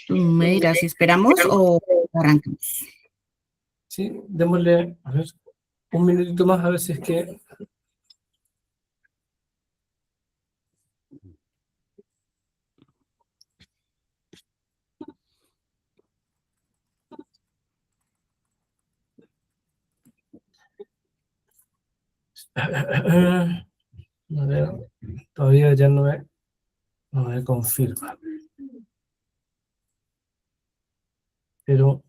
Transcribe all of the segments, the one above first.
Tú me dirás si esperamos o arrancamos. Sí, démosle, a ver, un minutito más a ver si es que... A ver, todavía ya no me confirma. Pero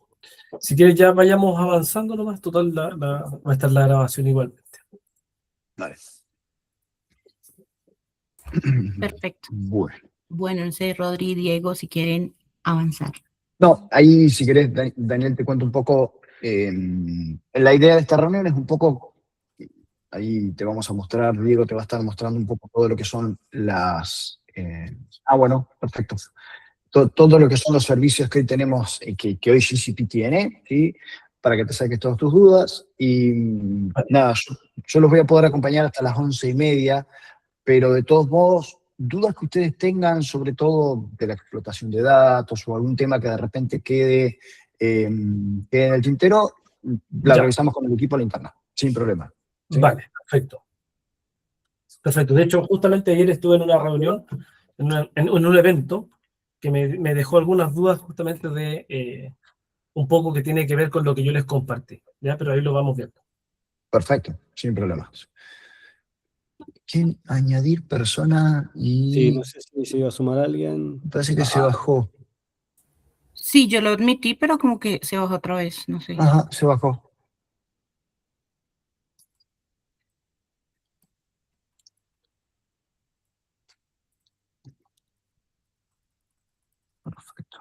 si quieres ya vayamos avanzando nomás, total va a estar la grabación igualmente. Vale. Perfecto. Bueno. Bueno, no sé, Rodri y Diego, si quieren avanzar. No, ahí si querés, Daniel, te cuento un poco. La idea de esta reunión es un poco, ahí te vamos a mostrar, Diego te va a estar mostrando un poco todo lo que son las... bueno, perfecto. Todo lo que son los servicios que hoy tenemos, que hoy GCP tiene, ¿sí? Para que te saques todas tus dudas. Y nada, yo los voy a poder acompañar hasta las 11:30, pero de todos modos, dudas que ustedes tengan, sobre todo de la explotación de datos o algún tema que de repente quede en el tintero, la Ya. revisamos con el equipo a la interna, sin problema. ¿Sí? Vale, perfecto. Perfecto. De hecho, justamente ayer estuve en una reunión, en un evento, que me dejó algunas dudas justamente de un poco que tiene que ver con lo que yo les compartí. ¿Ya? Pero ahí lo vamos viendo. Perfecto, sin problemas. ¿Quién? Añadir persona y... Sí, no sé si se iba a sumar alguien. Me parece que se bajó. Sí, yo lo admití, pero como que se bajó otra vez, no sé. Ajá, se bajó. Perfecto.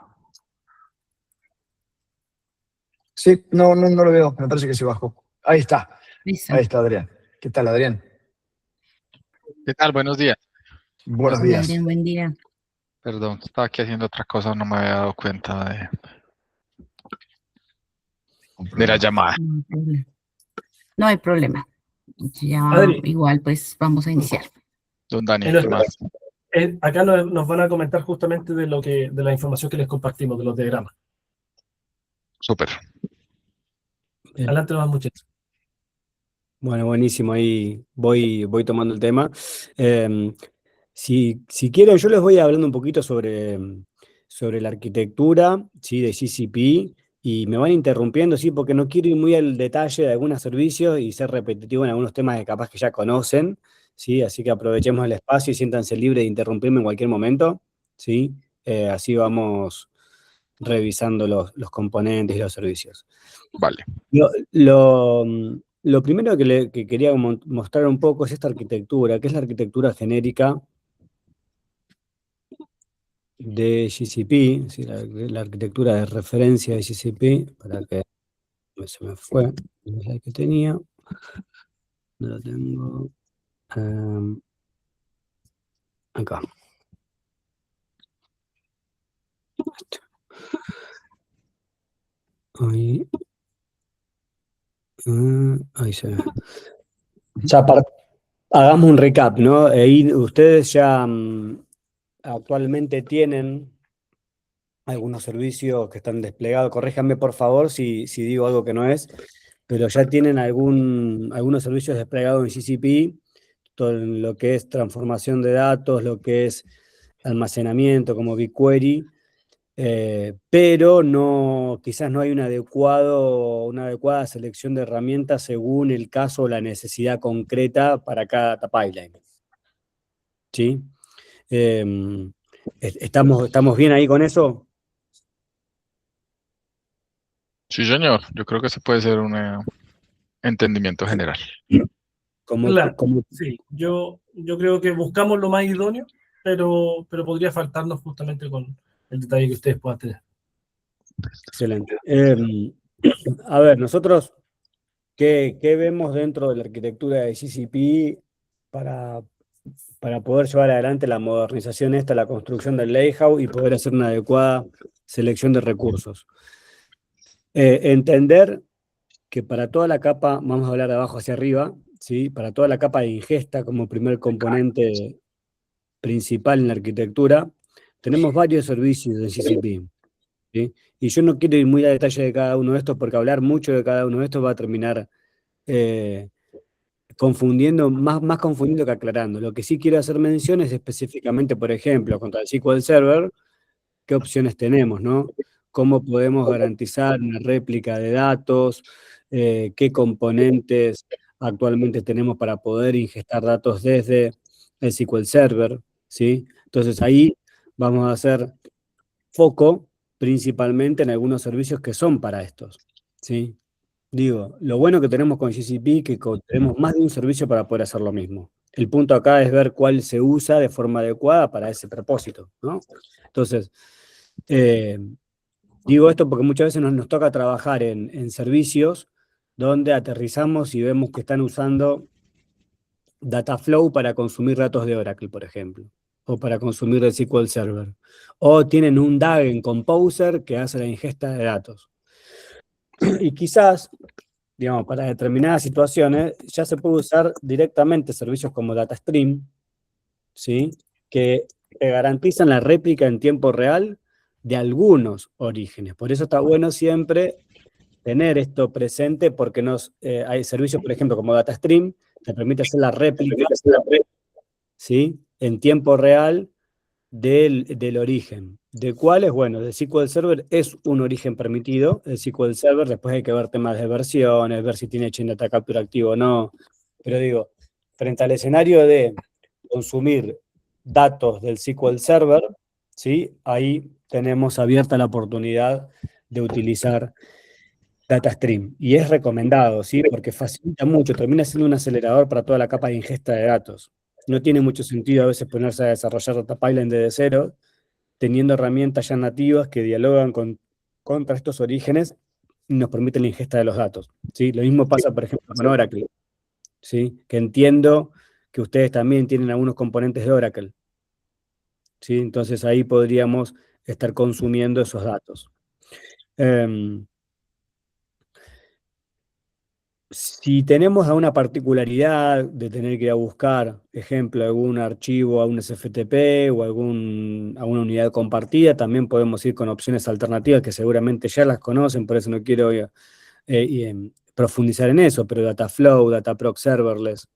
Sí, no lo veo, me parece que se bajó. Ahí está. Listo. Ahí está Adrián. ¿Qué tal, Adrián? ¿Qué tal? Buenos días. Buenos Hola, días. Adrián, buen día. Perdón, estaba aquí haciendo otra cosa, no me había dado cuenta de la llamada. No hay problema. No hay problema. Ya Adri. igual, pues vamos a iniciar. Don Dani, En ¿qué más? Acá nos van a comentar justamente de la información que les compartimos, de los diagramas. Súper. Bien. Adelante nomás, muchachos. Bueno, buenísimo, ahí voy tomando el tema. Si quieren, yo les voy hablando un poquito sobre la arquitectura, ¿sí? De GCP, y me van interrumpiendo, ¿sí? Porque no quiero ir muy al detalle de algunos servicios y ser repetitivo en algunos temas que capaz que ya conocen, ¿sí? Así que aprovechemos el espacio y siéntanse libres de interrumpirme en cualquier momento, ¿sí? Así vamos revisando los componentes y los servicios. Vale. Lo primero que quería mostrar un poco es esta arquitectura, que es la arquitectura genérica de GCP, ¿sí? La arquitectura de referencia de GCP, para que se me fue, no es la que tenía, no la tengo, acá. Ahí, ahí se ve. Ya hagamos un recap, ¿no? Ahí ustedes ya actualmente tienen algunos servicios que están desplegados. Corríjanme por favor si digo algo que no es, pero ya tienen algunos servicios desplegados en GCP, todo lo que es transformación de datos, lo que es almacenamiento como BigQuery, pero quizás no hay una adecuada selección de herramientas según el caso o la necesidad concreta para cada pipeline. ¿Sí? ¿Estamos bien ahí con eso? Sí, señor. Yo creo que ese puede ser un entendimiento general. Claro, sí, yo creo que buscamos lo más idóneo, pero podría faltarnos justamente con el detalle que ustedes puedan tener. Excelente. A ver, nosotros, ¿qué vemos dentro de la arquitectura de GCP para poder llevar adelante la modernización la construcción del lakehouse y poder hacer una adecuada selección de recursos? Entender que para toda la capa, vamos a hablar de abajo hacia arriba, ¿sí? Para toda la capa de ingesta como primer componente principal en la arquitectura, tenemos varios servicios de GCP. ¿sí? Y yo no quiero ir muy a detalle de cada uno de estos, porque hablar mucho de cada uno de estos va a terminar confundiendo, más confundiendo que aclarando. Lo que sí quiero hacer mención es específicamente, por ejemplo, contra el SQL Server, qué opciones tenemos, ¿no? Cómo podemos garantizar una réplica de datos, qué componentes actualmente tenemos para poder ingestar datos desde el SQL Server, ¿sí? Entonces ahí vamos a hacer foco principalmente en algunos servicios que son para estos, ¿sí? Digo, lo bueno que tenemos con GCP es que tenemos más de un servicio para poder hacer lo mismo. El punto acá es ver cuál se usa de forma adecuada para ese propósito, ¿no? Entonces, digo esto porque muchas veces nos toca trabajar en servicios donde aterrizamos y vemos que están usando Dataflow para consumir datos de Oracle, por ejemplo, o para consumir el SQL Server. O tienen un DAG en Composer que hace la ingesta de datos. Y quizás, digamos, para determinadas situaciones, ya se puede usar directamente servicios como DataStream, ¿sí? Que te garantizan la réplica en tiempo real de algunos orígenes. Por eso está bueno siempre tener esto presente, porque hay servicios, por ejemplo, como DataStream, te permite hacer la réplica, ¿sí? En tiempo real del origen. ¿De cuáles? Bueno, el SQL Server es un origen permitido. El SQL Server, después hay que ver temas de versiones, ver si tiene Chain Data Capture activo o no. Pero digo, frente al escenario de consumir datos del SQL Server, ¿sí? Ahí tenemos abierta la oportunidad de utilizar DataStream. Y es recomendado, ¿sí? Porque facilita mucho, termina siendo un acelerador para toda la capa de ingesta de datos. No tiene mucho sentido a veces ponerse a desarrollar data pipeline desde cero, teniendo herramientas ya nativas que dialogan contra estos orígenes y nos permiten la ingesta de los datos, ¿sí? Lo mismo pasa, por ejemplo, con Oracle, ¿sí? Que entiendo que ustedes también tienen algunos componentes de Oracle, ¿sí? Entonces ahí podríamos estar consumiendo esos datos. Si tenemos alguna particularidad de tener que ir a buscar, ejemplo, algún archivo a un SFTP o alguna unidad compartida, también podemos ir con opciones alternativas que seguramente ya las conocen, por eso no quiero profundizar en eso, pero Dataflow, Dataproc Serverless,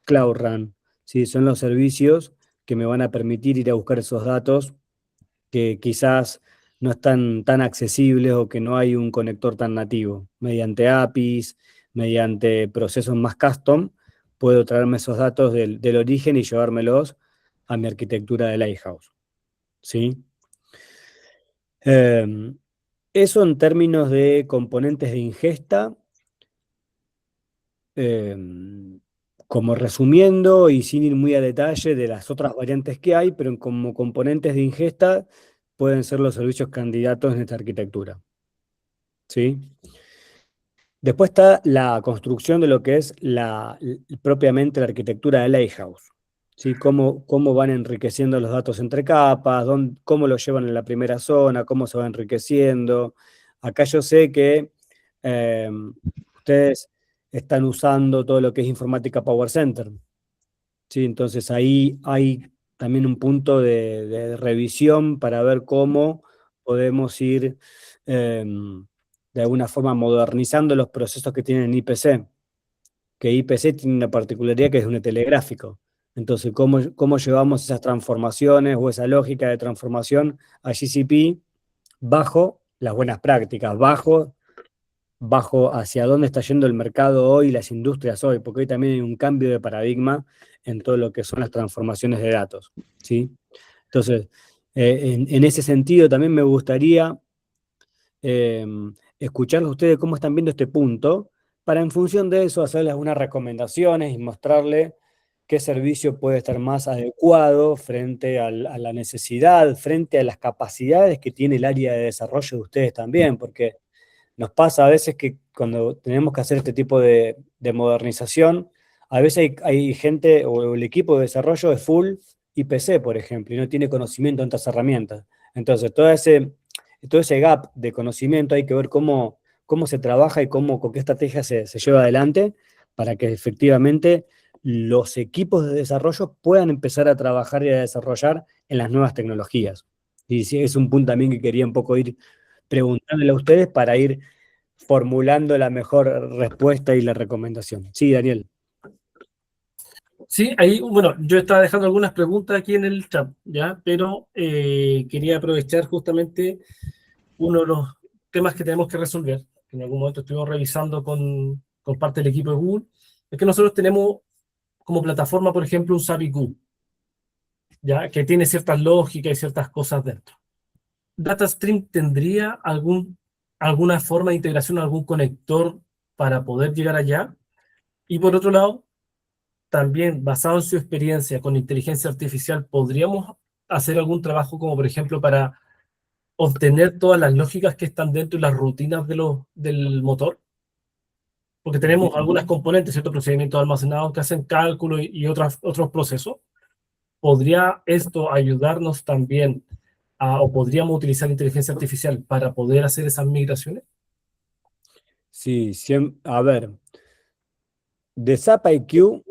Cloud Run, ¿sí? Son los servicios que me van a permitir ir a buscar esos datos que quizás no están tan accesibles o que no hay un conector tan nativo. Mediante APIs, mediante procesos más custom, puedo traerme esos datos del origen y llevármelos a mi arquitectura de Lighthouse, ¿sí? Eso en términos de componentes de ingesta, como resumiendo y sin ir muy a detalle de las otras variantes que hay, pero como componentes de ingesta pueden ser los servicios candidatos en esta arquitectura, ¿sí? Después está la construcción de lo que es propiamente la arquitectura de Lighthouse, ¿sí? Cómo van enriqueciendo los datos entre capas, cómo los llevan en la primera zona, cómo se va enriqueciendo. Acá yo sé que ustedes están usando todo lo que es informática Power Center, ¿sí? Entonces ahí hay también un punto de revisión para ver cómo podemos ir de alguna forma modernizando los procesos que tienen IPC, que IPC tiene una particularidad que es un telegráfico. Entonces, ¿cómo llevamos esas transformaciones o esa lógica de transformación a GCP bajo las buenas prácticas, bajo hacia dónde está yendo el mercado hoy, las industrias hoy, porque hoy también hay un cambio de paradigma en todo lo que son las transformaciones de datos, ¿sí? Entonces, en ese sentido también me gustaría escucharlos a ustedes cómo están viendo este punto, para en función de eso hacerles algunas recomendaciones y mostrarle qué servicio puede estar más adecuado frente a la necesidad, frente a las capacidades que tiene el área de desarrollo de ustedes también, porque nos pasa a veces que cuando tenemos que hacer este tipo de modernización, a veces hay gente o el equipo de desarrollo es full IPC, por ejemplo, y no tiene conocimiento en estas herramientas. Entonces, todo ese gap de conocimiento hay que ver cómo se trabaja y con qué estrategia se lleva adelante para que efectivamente los equipos de desarrollo puedan empezar a trabajar y a desarrollar en las nuevas tecnologías. Y sí, es un punto también que quería un poco ir preguntándole a ustedes para ir formulando la mejor respuesta y la recomendación. Sí, Daniel. Sí, ahí, bueno, yo estaba dejando algunas preguntas aquí en el chat, ¿ya? Pero quería aprovechar justamente uno de los temas que tenemos que resolver, que en algún momento estuvimos revisando con parte del equipo de Google, es que nosotros tenemos como plataforma, por ejemplo, un SAP IQ, ¿ya? Que tiene ciertas lógicas y ciertas cosas dentro. ¿DataStream tendría alguna forma de integración, algún conector para poder llegar allá? Y por otro lado, también basado en su experiencia con inteligencia artificial, ¿podríamos hacer algún trabajo como, por ejemplo, para obtener todas las lógicas que están dentro y las rutinas del motor? Porque tenemos algunas componentes, ciertos procedimientos almacenados que hacen cálculo y otros procesos. ¿Podría esto ayudarnos también o podríamos utilizar inteligencia artificial para poder hacer esas migraciones? Sí, a ver, de SAP IQ,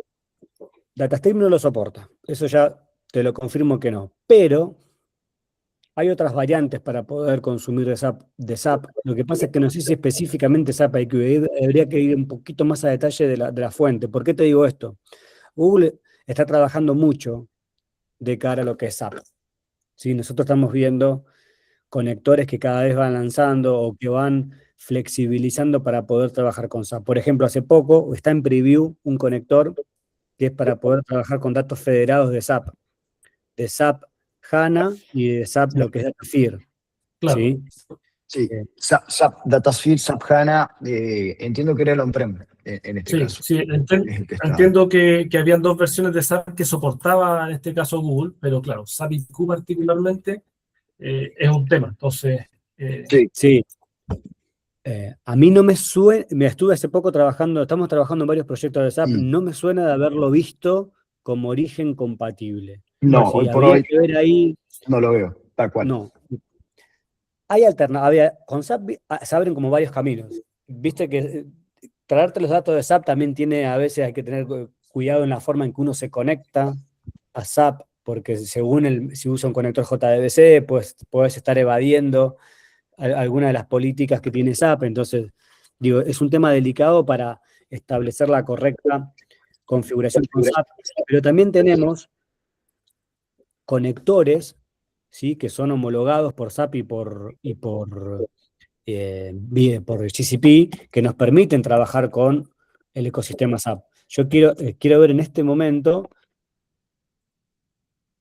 DataStream no lo soporta. Eso ya te lo confirmo que no. Pero hay otras variantes para poder consumir de SAP. Lo que pasa es que no sé si específicamente SAP IQ. Habría que ir un poquito más a detalle de la fuente. ¿Por qué te digo esto? Google está trabajando mucho de cara a lo que es SAP. ¿Sí? Nosotros estamos viendo conectores que cada vez van lanzando o que van flexibilizando para poder trabajar con SAP. Por ejemplo, hace poco está en preview un conector que es para poder trabajar con datos federados de SAP HANA y de SAP lo que es DataSphere. Claro. ¿Sí? Sí, SAP DataSphere, SAP HANA, entiendo que era el on-prem en este Sí, caso. sí, Es el que está. entiendo que habían dos versiones de SAP que soportaba en este caso Google, pero claro, SAP IQ particularmente es un tema. Entonces, Sí, Sí. A mí no me suena, me estuve hace poco estamos trabajando en varios proyectos de SAP, no me suena de haberlo visto como origen compatible. no, Sí, hoy por habría hoy que ver ahí, no lo veo, tal cual. no. Hay alternativas, con SAP se abren como varios caminos. Viste que traerte los datos de SAP también tiene, a veces hay que tener cuidado en la forma en que uno se conecta a SAP, porque según si usa un conector JDBC, pues puedes estar evadiendo alguna de las políticas que tiene SAP. Entonces, digo, es un tema delicado para establecer la correcta configuración con SAP, pero también tenemos conectores, ¿sí? Que son homologados por SAP por GCP, que nos permiten trabajar con el ecosistema SAP. Yo quiero ver en este momento,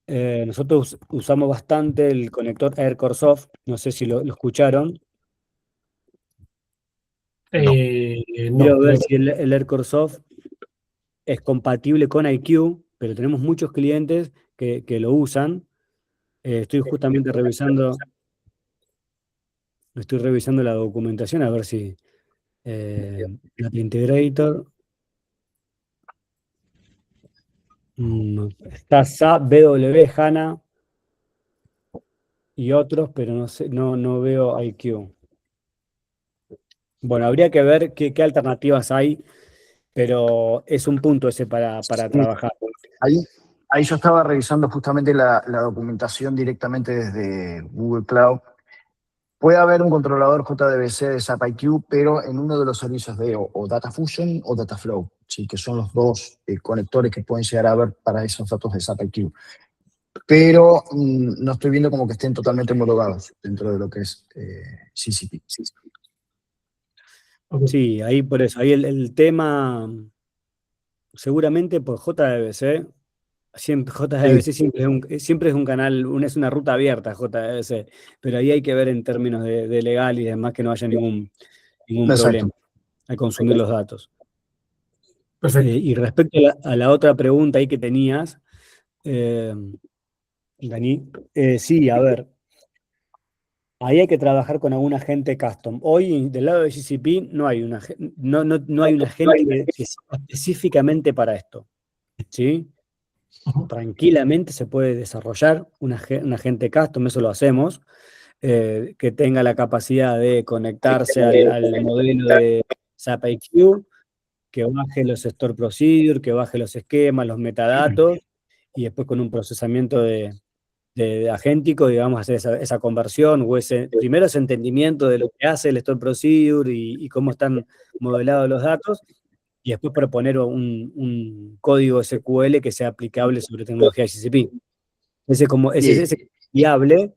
nosotros usamos bastante el conector AirCoreSoft, no sé si lo escucharon. no, Quiero ver creo si el AirCoreSoft es compatible con IQ, pero tenemos muchos clientes que lo usan. Estoy justamente revisando la documentación a ver si Data Integrator. Está SAP, BW, HANA y otros, pero no sé, no veo IQ. Bueno, habría que ver qué alternativas hay, pero es un punto ese para trabajar. Ahí yo estaba revisando justamente la documentación directamente desde Google Cloud. Puede haber un controlador JDBC de SAP IQ, pero en uno de los servicios de o Data Fusion o Dataflow, ¿sí? Que son los dos conectores que pueden llegar a haber para esos datos de SAP IQ. Pero no estoy viendo como que estén totalmente homologados dentro de lo que es GCP. Sí, ahí por eso, ahí el tema, seguramente por JDBC, JDBC siempre es un canal, es una ruta abierta JDBC, pero ahí hay que ver en términos de legal y demás que no haya ningún Exacto. problema al consumir los datos. perfecto. Y respecto a la otra pregunta ahí que tenías, Dani, sí, a ver, ahí hay que trabajar con algún agente custom. Hoy, del lado de GCP, no hay un agente que sea específicamente para esto, ¿sí? Tranquilamente se puede desarrollar un agente custom, eso lo hacemos, que tenga la capacidad de conectarse al modelo de SAP IQ, que baje los store procedure, que baje los esquemas, los metadatos, y después con un procesamiento de de agéntico, digamos, hacer esa conversión o primero ese entendimiento de lo que hace el Store Procedure y cómo están modelados los datos, y después proponer un código SQL que sea aplicable sobre tecnología GCP. Ese viable,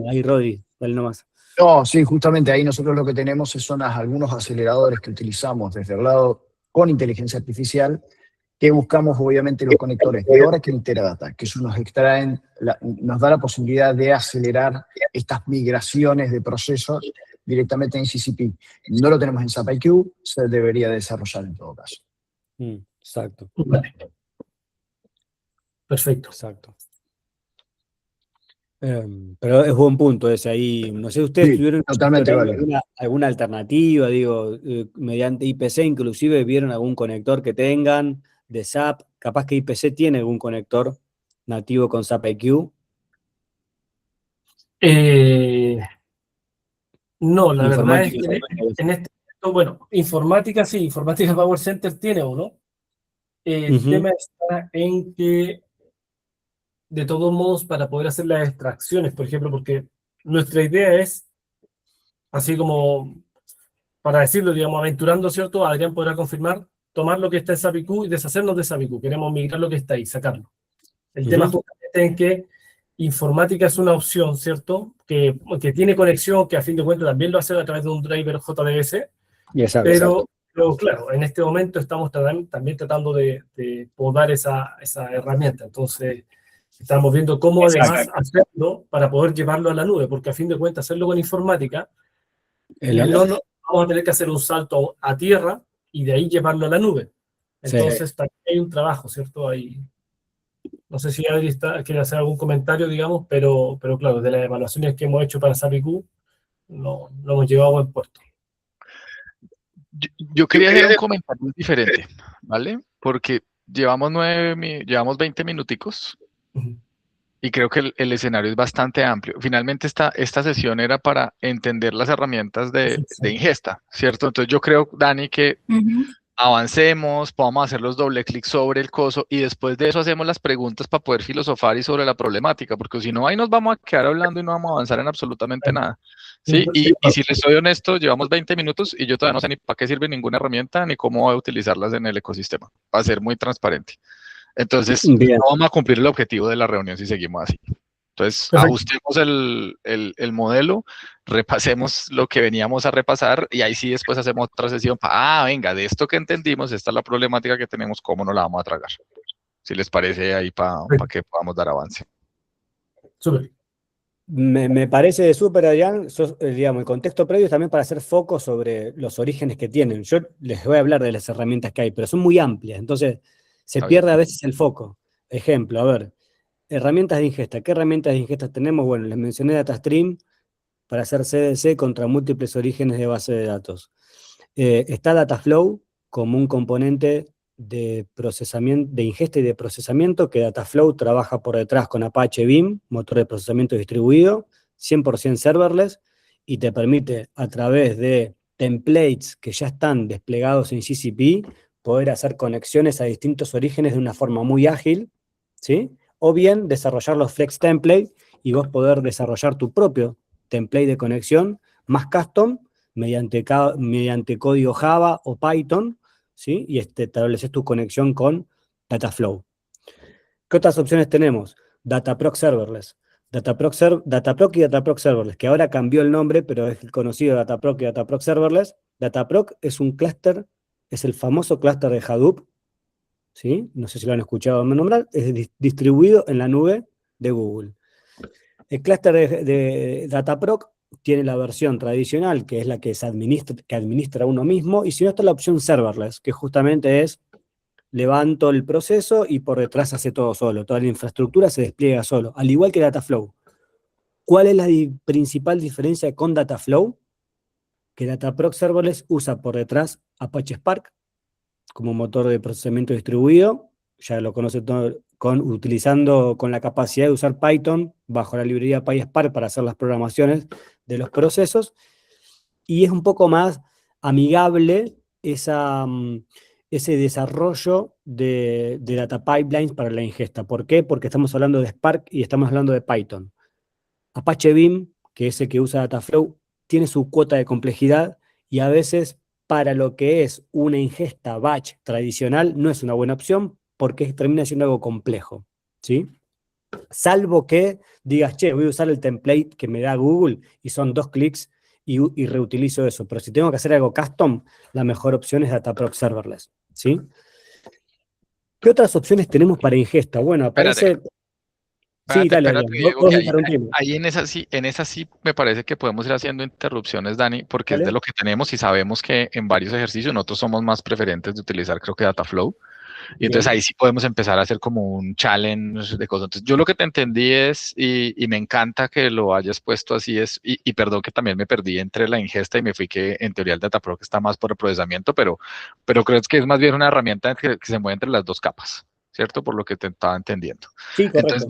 ahí Rodri, dale nomás. No, sí, justamente ahí nosotros lo que tenemos son algunos aceleradores que utilizamos desde el lado con inteligencia artificial, que buscamos obviamente los conectores de Oracle y Teradata, que eso nos da la posibilidad de acelerar estas migraciones de procesos directamente en GCP. No lo tenemos en SAP IQ, se debería desarrollar en todo caso. Exacto. Vale. Perfecto. Exacto. Pero es buen punto ese ahí. No sé, ¿ustedes Sí, tuvieron totalmente válido. alguna alternativa? Digo, mediante IPC inclusive, ¿vieron algún conector que tengan de SAP? Capaz que IPC tiene algún conector nativo con SAP IQ. No, la verdad es Informática. que en este momento, bueno, informática sí, informática Power Center tiene uno. El tema está en que, de todos modos, para poder hacer las extracciones, por ejemplo, porque nuestra idea es, así como, para decirlo, digamos, aventurando, ¿cierto? Adrián podrá confirmar, tomar lo que está en SAP IQ y deshacernos de SAP IQ. Queremos migrar lo que está ahí, sacarlo. El tema justamente en que informática es una opción, ¿cierto? Que tiene conexión, que a fin de cuentas también lo hace a través de un driver JDBC, pero claro, en este momento estamos también tratando de podar esa herramienta. Entonces, estamos viendo cómo además hacerlo para poder llevarlo a la nube, porque a fin de cuentas hacerlo con informática, no vamos a tener que hacer un salto a tierra y de ahí llevarlo a la nube. Entonces, también hay un trabajo, ¿cierto? Ahí. No sé si Adri quiere hacer algún comentario, digamos, pero claro, de las evaluaciones que hemos hecho para SAP IQ, no hemos llegado a buen puerto. Yo quería hacer un comentario diferente, ¿vale? Porque llevamos 20 minuticos y creo que el escenario es bastante amplio. Finalmente esta sesión era para entender las herramientas de ingesta, ¿cierto? Entonces yo creo, Dani, que avancemos, podamos hacer los doble clics sobre el coso y después de eso hacemos las preguntas para poder filosofar y sobre la problemática, porque si no, ahí nos vamos a quedar hablando y no vamos a avanzar en absolutamente nada. ¿Sí? Y si les soy honesto, llevamos 20 minutos y yo todavía no sé ni para qué sirve ninguna herramienta ni cómo voy a utilizarlas en el ecosistema, para ser muy transparente. Entonces, no vamos a cumplir el objetivo de la reunión si seguimos así. Entonces, ajustemos el modelo, repasemos lo que veníamos a repasar y ahí sí después hacemos otra sesión para, venga, de esto que entendimos, esta es la problemática que tenemos, ¿cómo no la vamos a tragar? Si les parece ahí para que podamos dar avance. Súper. Me parece súper, Adrián, digamos, el contexto previo es también para hacer foco sobre los orígenes que tienen. Yo les voy a hablar de las herramientas que hay, pero son muy amplias, entonces se pierde a veces el foco. Ejemplo, a ver, herramientas de ingesta. ¿Qué herramientas de ingesta tenemos? Bueno, les mencioné DataStream para hacer CDC contra múltiples orígenes de base de datos. Está Dataflow como un componente de procesamiento, de ingesta y de procesamiento, que Dataflow trabaja por detrás con Apache Beam, motor de procesamiento distribuido, 100% serverless, y te permite a través de templates que ya están desplegados en GCP, poder hacer conexiones a distintos orígenes de una forma muy ágil, ¿sí? O bien desarrollar los flex templates y vos poder desarrollar tu propio template de conexión más custom mediante código Java o Python, ¿sí? Y estableces tu conexión con Dataflow. ¿Qué otras opciones tenemos? Dataproc Serverless. Dataproc y Dataproc Serverless, que ahora cambió el nombre, pero es el conocido Dataproc y Dataproc Serverless. Dataproc es un clúster, es el famoso clúster de Hadoop, ¿sí? No sé si lo han escuchado nombrar, es distribuido en la nube de Google. El clúster de Dataproc tiene la versión tradicional, que es la que administra uno mismo, y si no está la opción serverless, que justamente es levanto el proceso y por detrás hace todo solo, toda la infraestructura se despliega solo, al igual que Dataflow. ¿Cuál es la principal diferencia con Dataflow? Que Dataproc Serverless usa por detrás Apache Spark como motor de procesamiento distribuido, ya lo conoce todo, utilizando con la capacidad de usar Python bajo la librería PySpark para hacer las programaciones de los procesos, y es un poco más amigable esa ese desarrollo de data pipelines para la ingesta. ¿Por qué? Porque estamos hablando de Spark y estamos hablando de Python. Apache Beam, que es el que usa Dataflow, tiene su cuota de complejidad y a veces para lo que es una ingesta batch tradicional no es una buena opción porque termina siendo algo complejo, ¿sí? Salvo que digas, che, voy a usar el template que me da Google y son 2 clics y reutilizo eso. Pero si tengo que hacer algo custom, la mejor opción es Dataproc Serverless, ¿sí? ¿Qué otras opciones tenemos para ingesta? Bueno, aparece... Sí, dale, Espérate, Adrián, Diego, vos que interrumpimos. ahí en esa sí me parece que podemos ir haciendo interrupciones, Dani, porque es Dale. de lo que tenemos y sabemos que en varios ejercicios nosotros somos más preferentes de utilizar, creo que Dataflow. Y entonces Bien. ahí sí podemos empezar a hacer como un challenge de cosas. Entonces, yo lo que te entendí es, y me encanta que lo hayas puesto así, y perdón que también me perdí entre la ingesta y me fui que en teoría el Dataproc está más por el procesamiento, pero creo que es más bien una herramienta que se mueve entre las dos capas, ¿cierto? Por lo que te estaba entendiendo. Sí, correcto.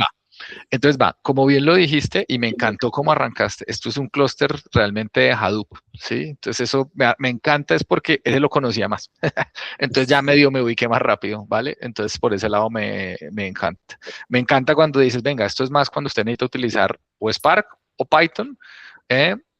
Entonces va, como bien lo dijiste y me encantó cómo arrancaste, esto es un clúster realmente de Hadoop, ¿sí? Entonces eso me encanta es porque ese lo conocía más. Entonces ya medio me ubiqué más rápido, ¿vale? Entonces por ese lado me encanta. Me encanta cuando dices, venga, esto es más cuando usted necesita utilizar o Spark o Python,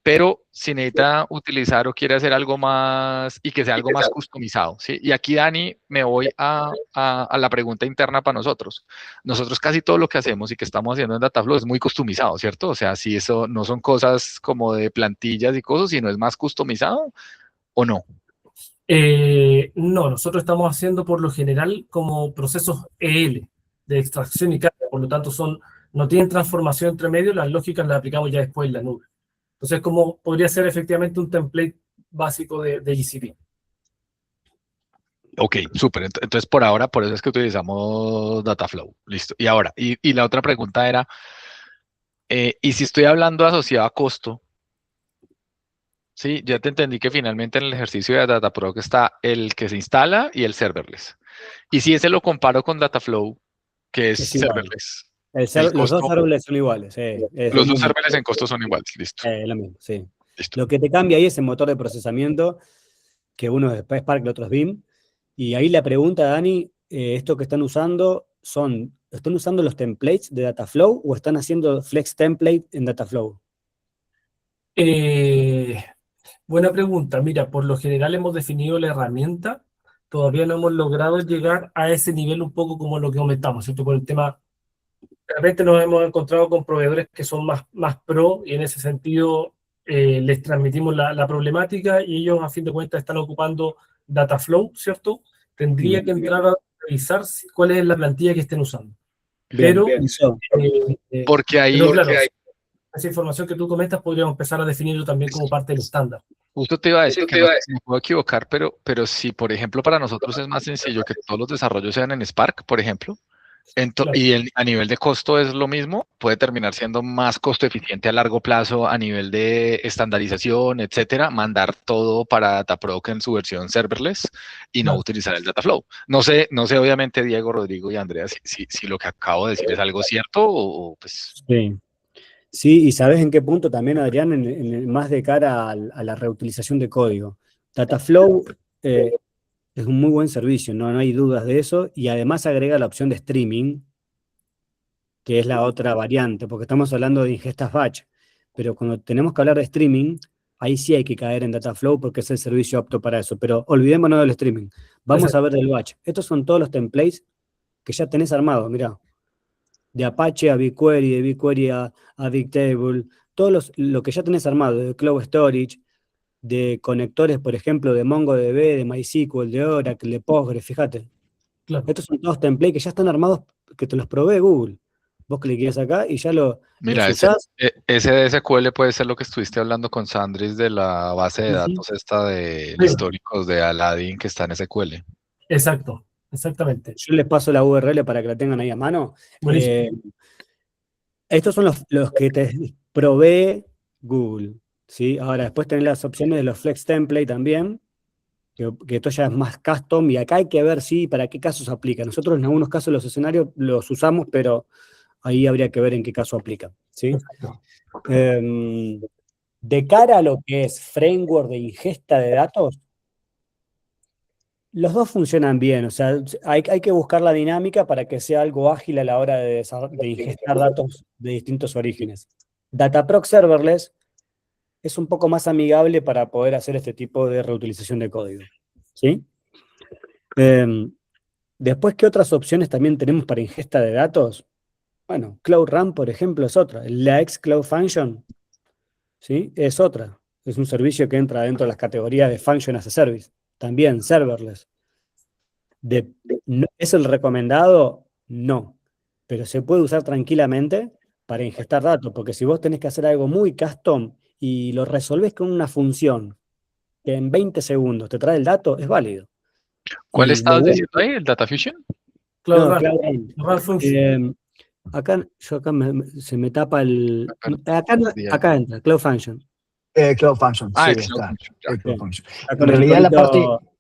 pero si necesita utilizar o quiere hacer algo más y que sea algo más customizado, ¿sí? Y aquí, Dani, me voy a la pregunta interna para nosotros. Nosotros casi todo lo que hacemos y que estamos haciendo en Dataflow es muy customizado, ¿cierto? O sea, si eso no son cosas como de plantillas y cosas, sino es más customizado o no. No, nosotros estamos haciendo por lo general como procesos EL de extracción y carga, por lo tanto no tienen transformación entre medio, las lógicas las aplicamos ya después en la nube. Entonces, como podría ser efectivamente un template básico de GCP. Ok, súper. Entonces, por ahora, por eso es que utilizamos Dataflow. Listo. Y ahora, y la otra pregunta era, ¿y si estoy hablando asociado a costo? Sí, ya te entendí que finalmente en el ejercicio de Dataproc está el que se instala y el serverless. Y si ese lo comparo con Dataflow, que es Es igual. serverless, el Los dos costo, serverless son iguales. Es los lo dos mismo. serverless en costo son iguales. Listo. Lo mismo, sí. Listo. Lo que te cambia ahí es el motor de procesamiento, que uno es Spark, el otro es Beam. Y ahí la pregunta, Dani, esto que ¿están usando los templates de Dataflow o están haciendo Flex Template en Dataflow? Buena pregunta. Mira, por lo general hemos definido la herramienta, todavía no hemos logrado llegar a ese nivel un poco como lo que comentamos, ¿cierto? Por el tema, de repente nos hemos encontrado con proveedores que son más pro y en ese sentido les transmitimos la problemática y ellos a fin de cuentas están ocupando Dataflow, ¿cierto? Tendría que entrar a revisar cuál es la plantilla que estén usando. Bien, Pero, eso. Porque ahí, pero claro, esa información que tú comentas podríamos empezar a definirlo también como parte del estándar. justo te iba a decir que no me puedo equivocar, pero si, por ejemplo, para nosotros es más sencillo que todos los desarrollos sean en Spark, por ejemplo, Claro. y a nivel de costo es lo mismo, puede terminar siendo más costo eficiente a largo plazo a nivel de estandarización, etcétera, mandar todo para Dataproc en su versión serverless y no Claro. utilizar el Dataflow. No sé obviamente, Diego, Rodrigo y Andrea, si lo que acabo de decir es algo cierto o pues... Sí. Sí, y sabes en qué punto también, Adrián, más de cara a la reutilización de código. Dataflow es un muy buen servicio, no hay dudas de eso, y además agrega la opción de streaming, que es la otra variante, porque estamos hablando de ingestas batch, pero cuando tenemos que hablar de streaming, ahí sí hay que caer en Dataflow porque es el servicio apto para eso, pero olvidémonos del streaming. Vamos Exacto. a ver del batch. Estos son todos los templates que ya tenés armados, mirá. De Apache a BigQuery, de BigQuery a Bigtable, lo que ya tenés armado, de Cloud Storage, de conectores, por ejemplo, de MongoDB, de MySQL, de Oracle, de Postgres, fíjate. Claro. Estos son todos templates que ya están armados, que te los provee Google. Vos cliqueás acá y ya los Mira, usás. ese de SQL puede ser lo que estuviste hablando con Sandris de la base de Ujú. datos esta de Sí. históricos de Aladdin que está en SQL. Exacto, exactamente. Yo les paso la URL para que la tengan ahí a mano. Buenísimo. Estos son los que te provee Google, ¿sí? Ahora, después tenés las opciones de los Flex Template también, que esto ya es más custom, y acá hay que ver para qué casos aplica. Nosotros en algunos casos los escenarios los usamos, pero ahí habría que ver en qué caso aplica, ¿sí? De cara a lo que es framework de ingesta de datos, Los dos funcionan bien, o sea, hay que buscar la dinámica para que sea algo ágil a la hora de ingestar datos de distintos orígenes. Dataproc Serverless es un poco más amigable para poder hacer este tipo de reutilización de código, ¿sí? Después, ¿qué otras opciones también tenemos para ingesta de datos? Bueno, Cloud Run, por ejemplo, es otra. La Cloud Function, ¿sí? Es otra. Es un servicio que entra dentro de las categorías de Function as a Service. También serverless. ¿Es el recomendado? No. Pero se puede usar tranquilamente para ingestar datos, porque si vos tenés que hacer algo muy custom y lo resolvés con una función que en 20 segundos te trae el dato, es válido. ¿Cuál Y lo estabas bueno- diciendo ahí? ¿El Data Fusion? Cloud No, Run, Cloud Run. Run Function. Acá se me tapa el. Perdón, Acá entra, Cloud Function. Cloud Function, Ah, sí, el Cloud está. Fusion, ya. Cloud Bien. Function. Está En con el realidad la parte iconito-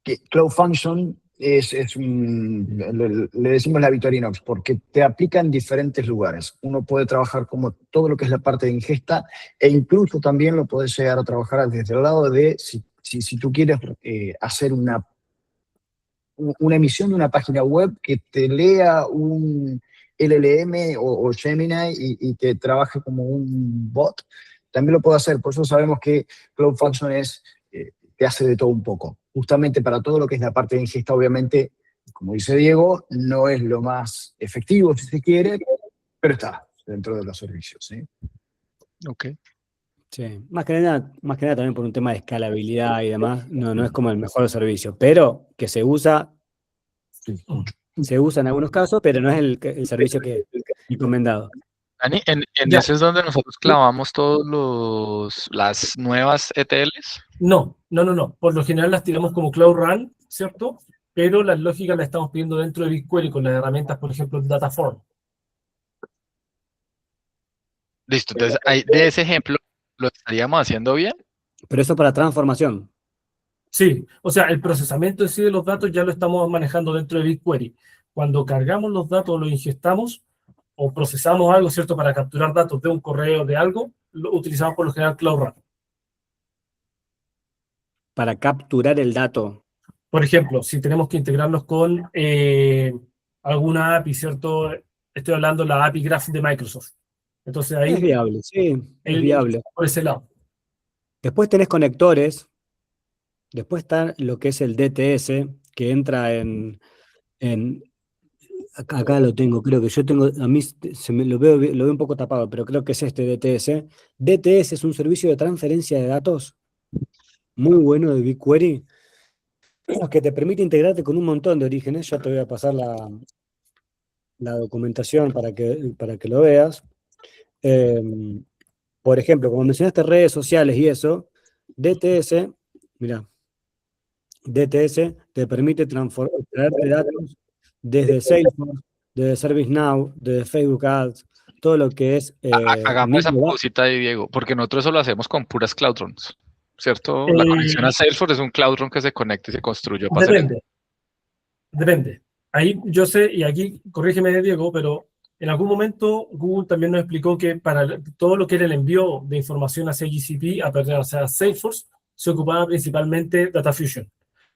que Cloud Function le decimos la Victorinox, porque te aplica en diferentes lugares. Uno puede trabajar como todo lo que es la parte de ingesta, e incluso también lo puedes llegar a trabajar desde el lado de, si tú quieres hacer una emisión de una página web que te lea un LLM o Gemini y que trabaje como un bot, también lo puedo hacer. Por eso sabemos que Cloud Function te hace de todo un poco. Justamente para todo lo que es la parte de ingesta, obviamente, como dice Diego, no es lo más efectivo si se quiere, pero está dentro de los servicios, ¿sí? Ok. Sí, más que nada también por un tema de escalabilidad y demás, no es como el mejor servicio, pero que se usa en algunos casos, pero no es el servicio que recomendado. Dani, en Ya. ese es donde nosotros clavamos todos las nuevas ETLs. No. Por lo general las tiramos como Cloud Run, ¿cierto? Pero las lógicas las estamos pidiendo dentro de BigQuery con las herramientas, por ejemplo, Dataform. Listo, entonces ahí, de ese ejemplo, ¿lo estaríamos haciendo bien? Pero eso para transformación. Sí, o sea, el procesamiento en sí de los datos ya lo estamos manejando dentro de BigQuery. Cuando cargamos los datos, los ingestamos o procesamos algo, ¿cierto? Para capturar datos de un correo, de algo, lo utilizamos por lo general Cloud Run. Para capturar el dato. Por ejemplo, si tenemos que integrarnos con alguna API, ¿cierto? Estoy hablando de la API Graph de Microsoft. Entonces ahí Es viable, sí, es viable. por ese lado. Después tenés conectores. Después está lo que es el DTS, que entra acá lo tengo, creo que yo tengo, a mí lo veo un poco tapado, pero creo que es este DTS. DTS es un servicio de transferencia de datos muy bueno de BigQuery, que te permite integrarte con un montón de orígenes. Ya te voy a pasar la documentación para que lo veas. Por ejemplo, como mencionaste redes sociales y eso, DTS, mira, DTS te permite traerte datos desde Salesforce, desde ServiceNow, desde Facebook Ads, todo lo que es Hagamos esa mismo pausita ahí, Diego, porque nosotros eso lo hacemos con puras Cloud Runs, ¿cierto? La conexión a Salesforce es un Cloud Run que se conecta y se construyó para hacer eso. Depende. Ahí yo sé, y aquí corrígeme Diego, pero en algún momento Google también nos explicó que para todo lo que era el envío de información hacia GCP, o sea, Salesforce, se ocupaba principalmente Data Fusion.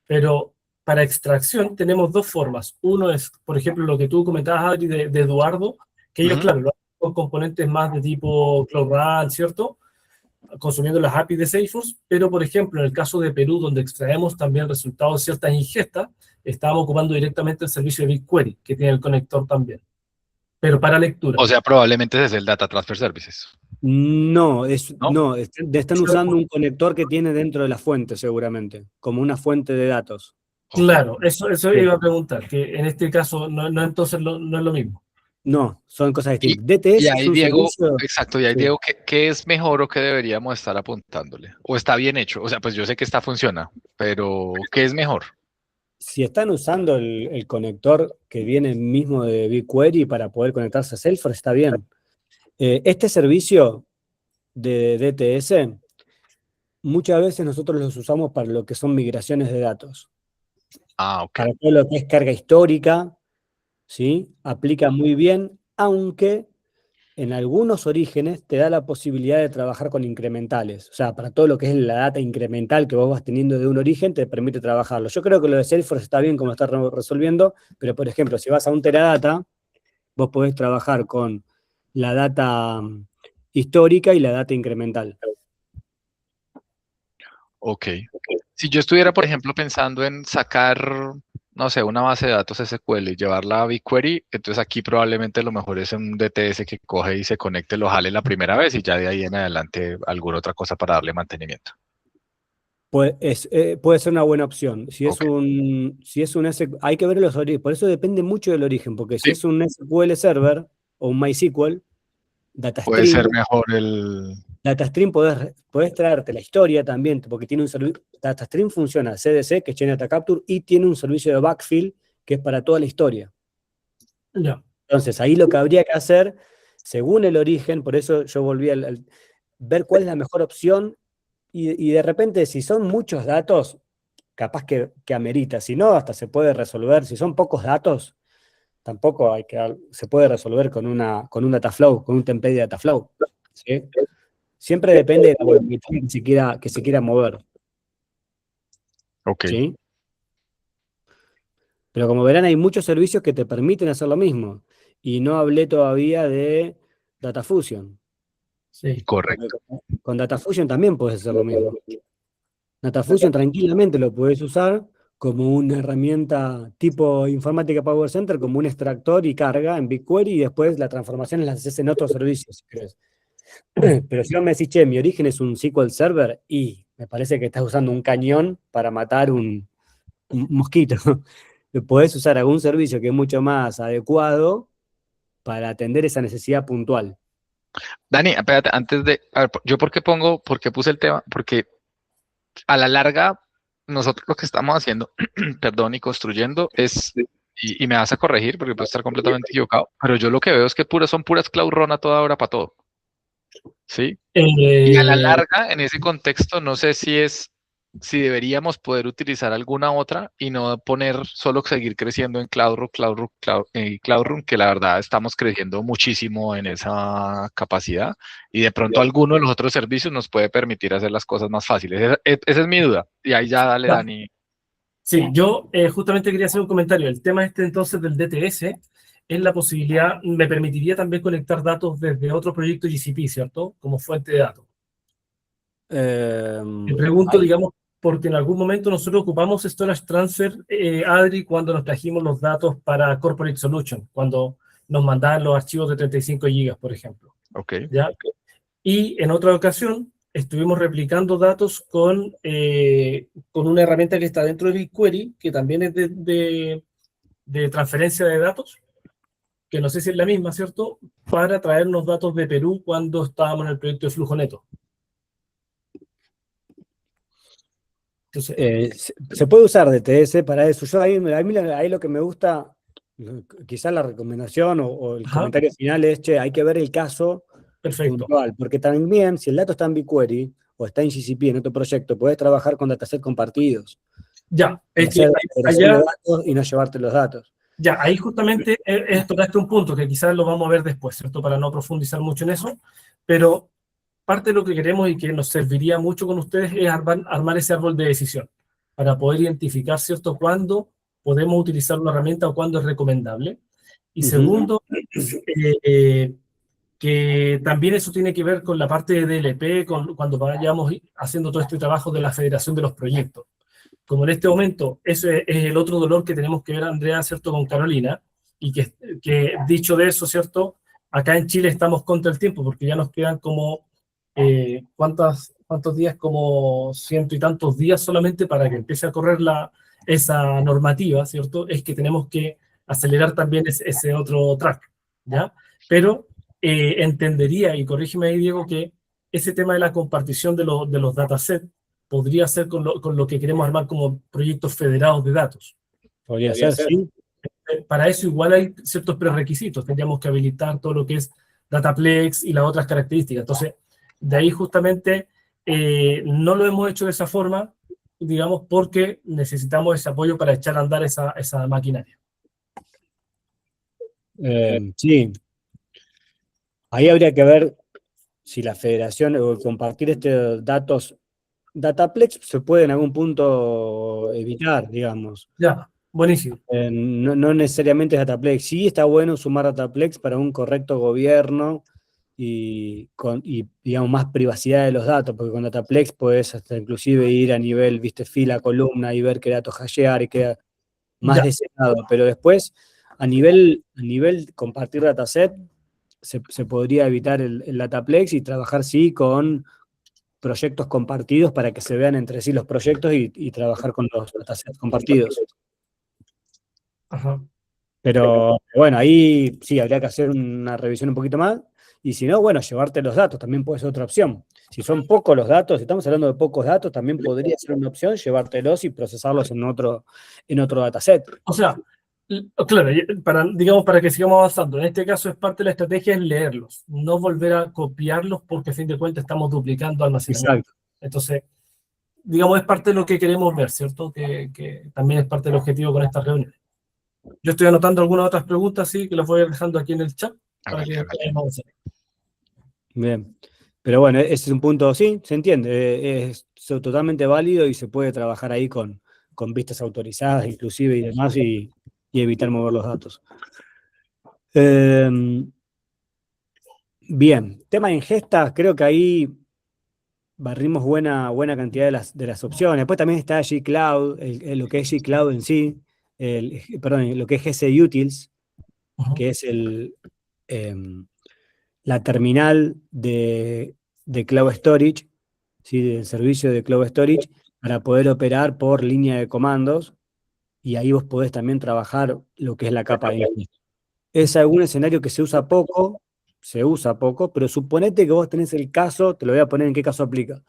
Pero para extracción tenemos dos formas. Uno es, por ejemplo, lo que tú comentabas, Adri, de Eduardo, que ellos, claro, lo hacen con componentes más de tipo Cloud Run, ¿cierto? Consumiendo las APIs de Salesforce, pero por ejemplo, en el caso de Perú, donde extraemos también resultados de ciertas ingestas, estábamos ocupando directamente el servicio de BigQuery, que tiene el conector también, pero para lectura. O sea, probablemente ese es el Data Transfer Services. No, ¿No? están usando un conector que tiene dentro de la fuente, seguramente, como una fuente de datos. Claro, eso Sí. iba a preguntar, que en este caso no entonces no es lo mismo. No, son cosas distintas. Y DTS ahí, es un Diego, servicio. exacto, y ahí, Sí. Diego, ¿qué es mejor o qué deberíamos estar apuntándole? ¿O está bien hecho? O sea, pues yo sé que funciona, pero ¿qué es mejor? Si están usando el conector que viene mismo de BigQuery para poder conectarse a Salesforce, está bien. Este servicio de DTS, muchas veces nosotros los usamos para lo que son migraciones de datos. Ah, ok. Para todo lo que es carga histórica, ¿sí? Aplica muy bien, aunque en algunos orígenes te da la posibilidad de trabajar con incrementales. O sea, para todo lo que es la data incremental que vos vas teniendo de un origen, te permite trabajarlo. Yo creo que lo de Salesforce está bien como lo está resolviendo, pero por ejemplo, si vas a un Teradata, vos podés trabajar con la data histórica y la data incremental. Ok. Si yo estuviera, por ejemplo, pensando en sacar, no sé, una base de datos SQL y llevarla a BigQuery, entonces aquí probablemente lo mejor es un DTS que coge y se conecte, lo jale la primera vez y ya de ahí en adelante alguna otra cosa para darle mantenimiento. Puede ser una buena opción. Si es Ok. si es un hay que ver los orígenes, por eso depende mucho del origen, porque si Sí. es un SQL Server o un MySQL, Puede ser DataStream, mejor el... DataStream podés traerte la historia también, porque tiene un servicio. DataStream funciona CDC, que es Chain Data Capture, y tiene un servicio de backfill que es para toda la historia. Ya. Entonces, ahí lo que habría que hacer, según el origen, por eso yo volví al ver cuál es la mejor opción, y de repente, si son muchos datos, capaz que amerita. Si no, hasta se puede resolver. Si son pocos datos, tampoco se puede resolver con un Dataflow, con un template de Dataflow. ¿Sí? Siempre depende de la volumetría que se quiera mover. Ok. ¿Sí? Pero como verán, hay muchos servicios que te permiten hacer lo mismo. Y no hablé todavía de DataFusion. Sí. Correcto. Con DataFusion también puedes hacer lo mismo. DataFusion tranquilamente lo puedes usar como una herramienta tipo informática Power Center, como un extractor y carga en BigQuery, y después la transformación las haces en otros servicios, si querés. Pero si vos me decís, che, mi origen es un SQL Server, y me parece que estás usando un cañón para matar un mosquito. Podés usar algún servicio que es mucho más adecuado para atender esa necesidad puntual. Dani, espérate, antes de... A ver, yo por qué puse el tema? Porque a la larga, nosotros lo que estamos haciendo, perdón, y construyendo es, y me vas a corregir porque puedo estar completamente equivocado, pero yo lo que veo es que son puras Cloud Run a toda hora para todo, ¿sí? Y a la larga, en ese contexto, no sé si deberíamos poder utilizar alguna otra y no poner, solo seguir creciendo en Cloud Run, que la verdad estamos creciendo muchísimo en esa capacidad y de pronto alguno de los otros servicios nos puede permitir hacer las cosas más fáciles. Esa es mi duda. Y ahí ya dale, Dani. Sí, yo justamente quería hacer un comentario. El tema entonces del DTS es la posibilidad, me permitiría también conectar datos desde otro proyecto GCP, ¿cierto? Como fuente de datos. Te pregunto, digamos, porque en algún momento nosotros ocupamos Storage Transfer, Adri, cuando nos trajimos los datos para Corporate Solution, cuando nos mandaban los archivos de 35 GB, por ejemplo. Ok. ¿Ya? Y en otra ocasión estuvimos replicando datos con una herramienta que está dentro de BigQuery, que también es de transferencia de datos, que no sé si es la misma, ¿cierto? Para traernos datos de Perú cuando estábamos en el proyecto de Flujo Neto. Entonces, se puede usar DTS para eso. Yo ahí lo que me gusta, quizás la recomendación o el comentario final es, che, hay que ver el caso perfecto. puntual, porque también si el dato está en BigQuery o está en GCP en otro proyecto, puedes trabajar con datasets compartidos. Ya, Y es que hacer operación de datos y no llevarte los datos. Ya, ahí justamente tocaste un punto que quizás lo vamos a ver después, ¿cierto? Para no profundizar mucho en eso, pero parte de lo que queremos y que nos serviría mucho con ustedes es armar ese árbol de decisión para poder identificar, ¿cierto?, cuándo podemos utilizar una herramienta o cuándo es recomendable. Y segundo, que también eso tiene que ver con la parte de DLP, cuando vayamos haciendo todo este trabajo de la federación de los proyectos. Como en este momento, ese es el otro dolor que tenemos que ver, Andrea, ¿cierto?, con Carolina, y que dicho de eso, ¿cierto?, acá en Chile estamos contra el tiempo, porque ya nos quedan como, ¿cuántos días? Como 100 y tantos días solamente para que empiece a correr esa normativa, ¿cierto? Es que tenemos que acelerar también ese otro track, ¿ya? Pero entendería, y corrígeme ahí, Diego, que ese tema de la compartición de los datasets podría ser con lo que queremos armar como proyectos federados de datos. Podría ser, sí. Para eso igual hay ciertos prerequisitos. Tendríamos que habilitar todo lo que es Dataplex y las otras características. Entonces, de ahí justamente no lo hemos hecho de esa forma, digamos, porque necesitamos ese apoyo para echar a andar esa maquinaria. Sí. Ahí habría que ver si la federación o compartir estos datos, Dataplex se puede en algún punto evitar, digamos. Ya, buenísimo. No necesariamente es Dataplex. Sí está bueno sumar Dataplex para un correcto gobierno y digamos, más privacidad de los datos, porque con Dataplex puedes hasta inclusive ir a nivel, viste, fila, columna y ver qué datos hashear y queda más Ya. deseado. Pero después, a nivel compartir dataset, se podría evitar el Dataplex y trabajar, sí, con proyectos compartidos para que se vean entre sí los proyectos y trabajar con los datasets compartidos. Ajá. Pero bueno, ahí sí habría que hacer una revisión un poquito más. Y si no, bueno, llevarte los datos también puede ser otra opción. Si son pocos los datos, si estamos hablando de pocos datos, también podría ser una opción llevártelos y procesarlos en otro dataset. O sea, claro, digamos, para que sigamos avanzando, en este caso es parte de la estrategia es leerlos, no volver a copiarlos porque a fin de cuentas estamos duplicando almacenamiento. Exacto. Entonces, digamos, es parte de lo que queremos ver, ¿cierto? Que también es parte del objetivo con estas reuniones. Yo estoy anotando algunas otras preguntas, sí, que las voy dejando aquí en el chat para que podamos avanzar. Bien. Pero bueno, ese es un punto, sí, se entiende, es totalmente válido y se puede trabajar ahí con vistas autorizadas inclusive y demás y evitar mover los datos. Bien, tema de ingestas, creo que ahí barrimos buena cantidad de las opciones. Después también está G-Cloud, lo que es G-Cloud en sí, perdón, lo que es GC Utils, que es la terminal de Cloud Storage, ¿sí? Del servicio de Cloud Storage, para poder operar por línea de comandos, y ahí vos podés también trabajar lo que es la capa de ingesta. Es algún escenario que se usa poco, pero suponete que vos tenés el caso, te lo voy a poner en qué caso aplica.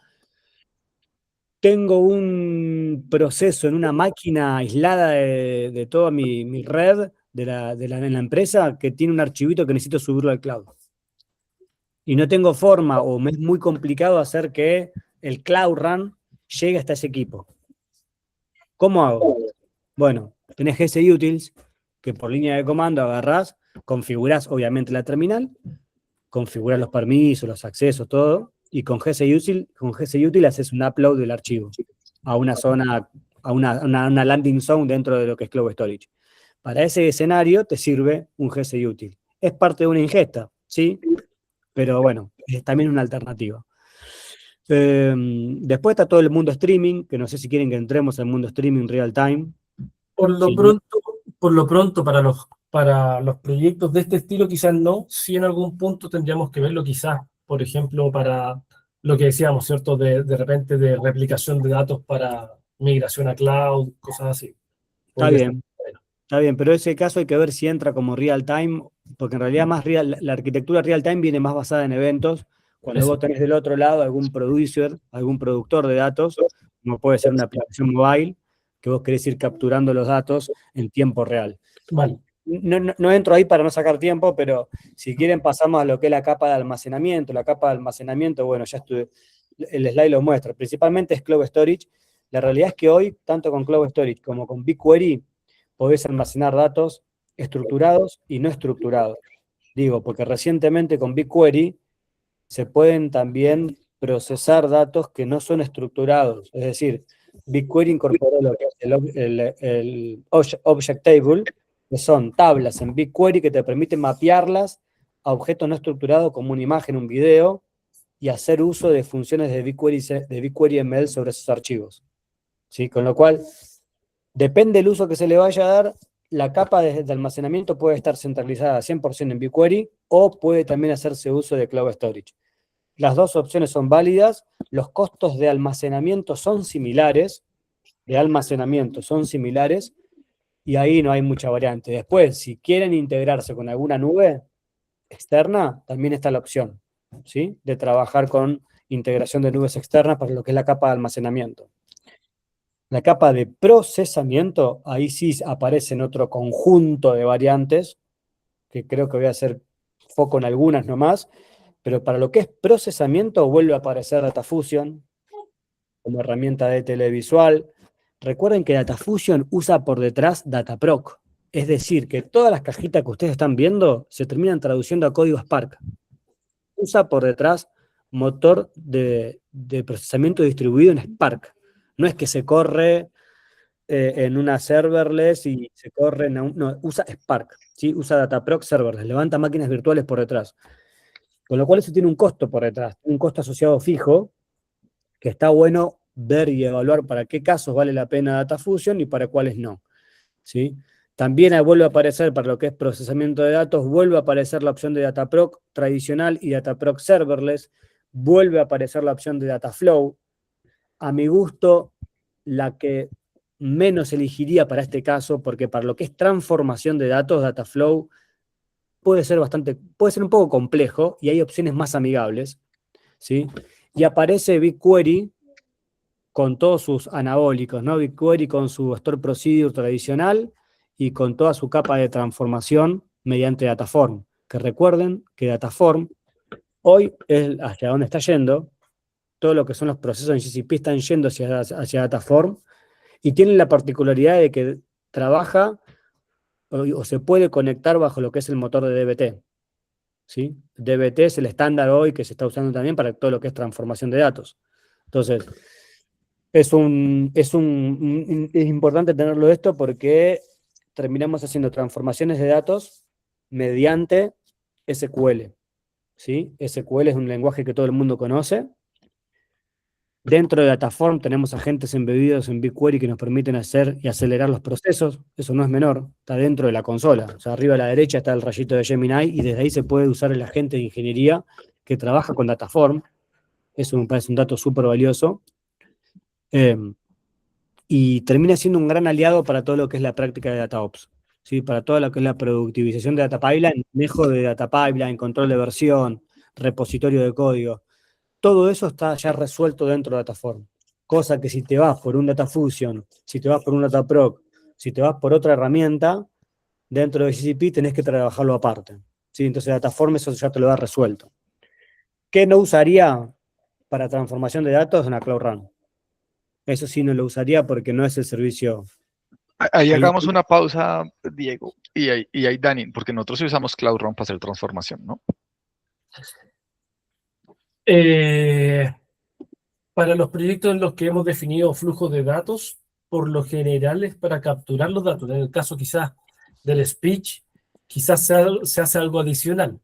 Tengo un proceso en una máquina aislada de toda mi red en la empresa que tiene un archivito que necesito subirlo al cloud. Y no tengo forma, o me es muy complicado hacer que el Cloud Run llegue hasta ese equipo. ¿Cómo hago? Bueno, tenés GC Utils, que por línea de comando agarrás, configurás obviamente la terminal, configurás los permisos, los accesos, todo, y con GC Util haces un upload del archivo a una zona, a una landing zone dentro de lo que es Cloud Storage. Para ese escenario te sirve un GC Util. Es parte de una ingesta, ¿sí? Pero bueno, es también una alternativa. Después está todo el mundo streaming, que no sé si quieren que entremos al mundo streaming real time. Por lo pronto, para los proyectos de este estilo, quizás no. Sí, en algún punto tendríamos que verlo, quizás, por ejemplo, para lo que decíamos, ¿cierto? De repente de replicación de datos para migración a cloud, cosas así. Está bien. Está bien, pero en ese caso hay que ver si entra como real time, porque en realidad la arquitectura real time viene más basada en eventos. Cuando vos tenés del otro lado algún producer, algún productor de datos, como puede ser una aplicación mobile, que vos querés ir capturando los datos en tiempo real. Vale. No entro ahí para no sacar tiempo, pero si quieren pasamos a lo que es la capa de almacenamiento. La capa de almacenamiento, bueno, ya el slide lo muestra. Principalmente es Cloud Storage. La realidad es que hoy, tanto con Cloud Storage como con BigQuery, podés almacenar datos estructurados y no estructurados. Digo, porque recientemente con BigQuery se pueden también procesar datos que no son estructurados. Es decir, BigQuery incorporó lo que es el Object Table, que son tablas en BigQuery que te permiten mapearlas a objetos no estructurados como una imagen, un video, y hacer uso de funciones de BigQuery ML sobre esos archivos. ¿Sí? Con lo cual, depende del uso que se le vaya a dar, la capa de almacenamiento puede estar centralizada 100% en BigQuery o puede también hacerse uso de Cloud Storage. Las dos opciones son válidas, los costos de almacenamiento son similares, y ahí no hay mucha variante. Después, si quieren integrarse con alguna nube externa, también está la opción, ¿sí? De trabajar con integración de nubes externas para lo que es la capa de almacenamiento. La capa de procesamiento, ahí sí aparece en otro conjunto de variantes, que creo que voy a hacer foco en algunas nomás, pero para lo que es procesamiento vuelve a aparecer DataFusion como herramienta de televisual. Recuerden que DataFusion usa por detrás Dataproc, es decir, que todas las cajitas que ustedes están viendo se terminan traduciendo a código Spark. usa por detrás motor de procesamiento distribuido en Spark. No es que se corre en una serverless y se corre en no, usa Spark, ¿sí? Usa Dataproc serverless, levanta máquinas virtuales por detrás. Con lo cual eso tiene un costo por detrás, un costo asociado fijo, que está bueno ver y evaluar para qué casos vale la pena Data Fusion y para cuáles no, ¿sí? También vuelve a aparecer, para lo que es procesamiento de datos, vuelve a aparecer la opción de Dataproc tradicional y Dataproc serverless, vuelve a aparecer la opción de Dataflow. A mi gusto, la que menos elegiría para este caso, porque para lo que es transformación de datos, Dataflow puede ser un poco complejo y hay opciones más amigables, ¿sí? Y aparece BigQuery con todos sus anabólicos, ¿no? BigQuery con su Store Procedure tradicional y con toda su capa de transformación mediante Dataform. Que recuerden que Dataform hoy es hacia donde está yendo, todo lo que son los procesos en GCP están yendo hacia Dataform y tienen la particularidad de que trabaja o se puede conectar bajo lo que es el motor de DBT, ¿sí? DBT es el estándar hoy que se está usando también para todo lo que es transformación de datos. Entonces, es importante tenerlo esto porque terminamos haciendo transformaciones de datos mediante SQL, ¿sí? SQL es un lenguaje que todo el mundo conoce. Dentro de Dataform tenemos agentes embebidos en BigQuery que nos permiten hacer y acelerar los procesos. Eso no es menor, está dentro de la consola. O sea, arriba a la derecha está el rayito de Gemini y desde ahí se puede usar el agente de ingeniería que trabaja con Dataform. Eso me parece un dato súper valioso. Y termina siendo un gran aliado para todo lo que es la práctica de DataOps, ¿sí? Para todo lo que es la productivización de Data Pipeline, manejo de Data Pipeline, control de versión, repositorio de código. Todo eso está ya resuelto dentro de Dataform. Cosa que si te vas por un Data Fusion, si te vas por un Dataproc, si te vas por otra herramienta, dentro de GCP tenés que trabajarlo aparte, ¿sí? Entonces Dataform eso ya te lo da resuelto. ¿Qué no usaría para transformación de datos? Una Cloud Run. Eso sí no lo usaría porque no es el servicio. Ahí hagamos una pausa, Diego, y ahí Dani, porque nosotros sí usamos Cloud Run para hacer transformación, ¿no? Para los proyectos en los que hemos definido flujos de datos, por lo general es para capturar los datos. En el caso quizás del speech, quizás se hace algo adicional,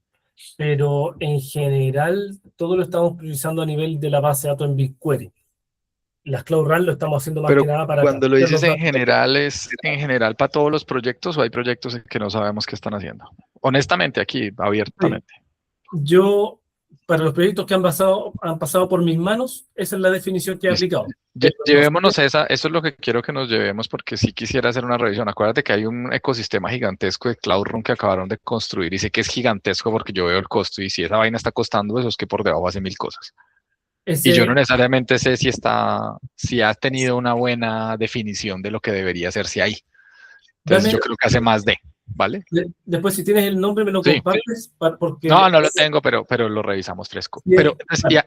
pero en general todo lo estamos priorizando a nivel de la base de datos en BigQuery. Las Cloud Run lo estamos haciendo más Pero que nada para cuando lo capturar dices los en datos. general, ¿es en general para todos los proyectos o hay proyectos en que no sabemos qué están haciendo? Honestamente, aquí, abiertamente. Yo, para los proyectos que han pasado por mis manos, esa es la definición que he aplicado. Llevémonos eso es lo que quiero que nos llevemos porque sí quisiera hacer una revisión. Acuérdate que hay un ecosistema gigantesco de Cloud Run que acabaron de construir y sé que es gigantesco porque yo veo el costo y si esa vaina está costando eso es que por debajo hace 1000 cosas. Y yo no necesariamente sé si ha tenido una buena definición de lo que debería hacerse ahí. Entonces yo creo que hace más de, ¿vale? Después si tienes el nombre me lo compartes. Porque no lo tengo, pero lo revisamos fresco. Sí, pero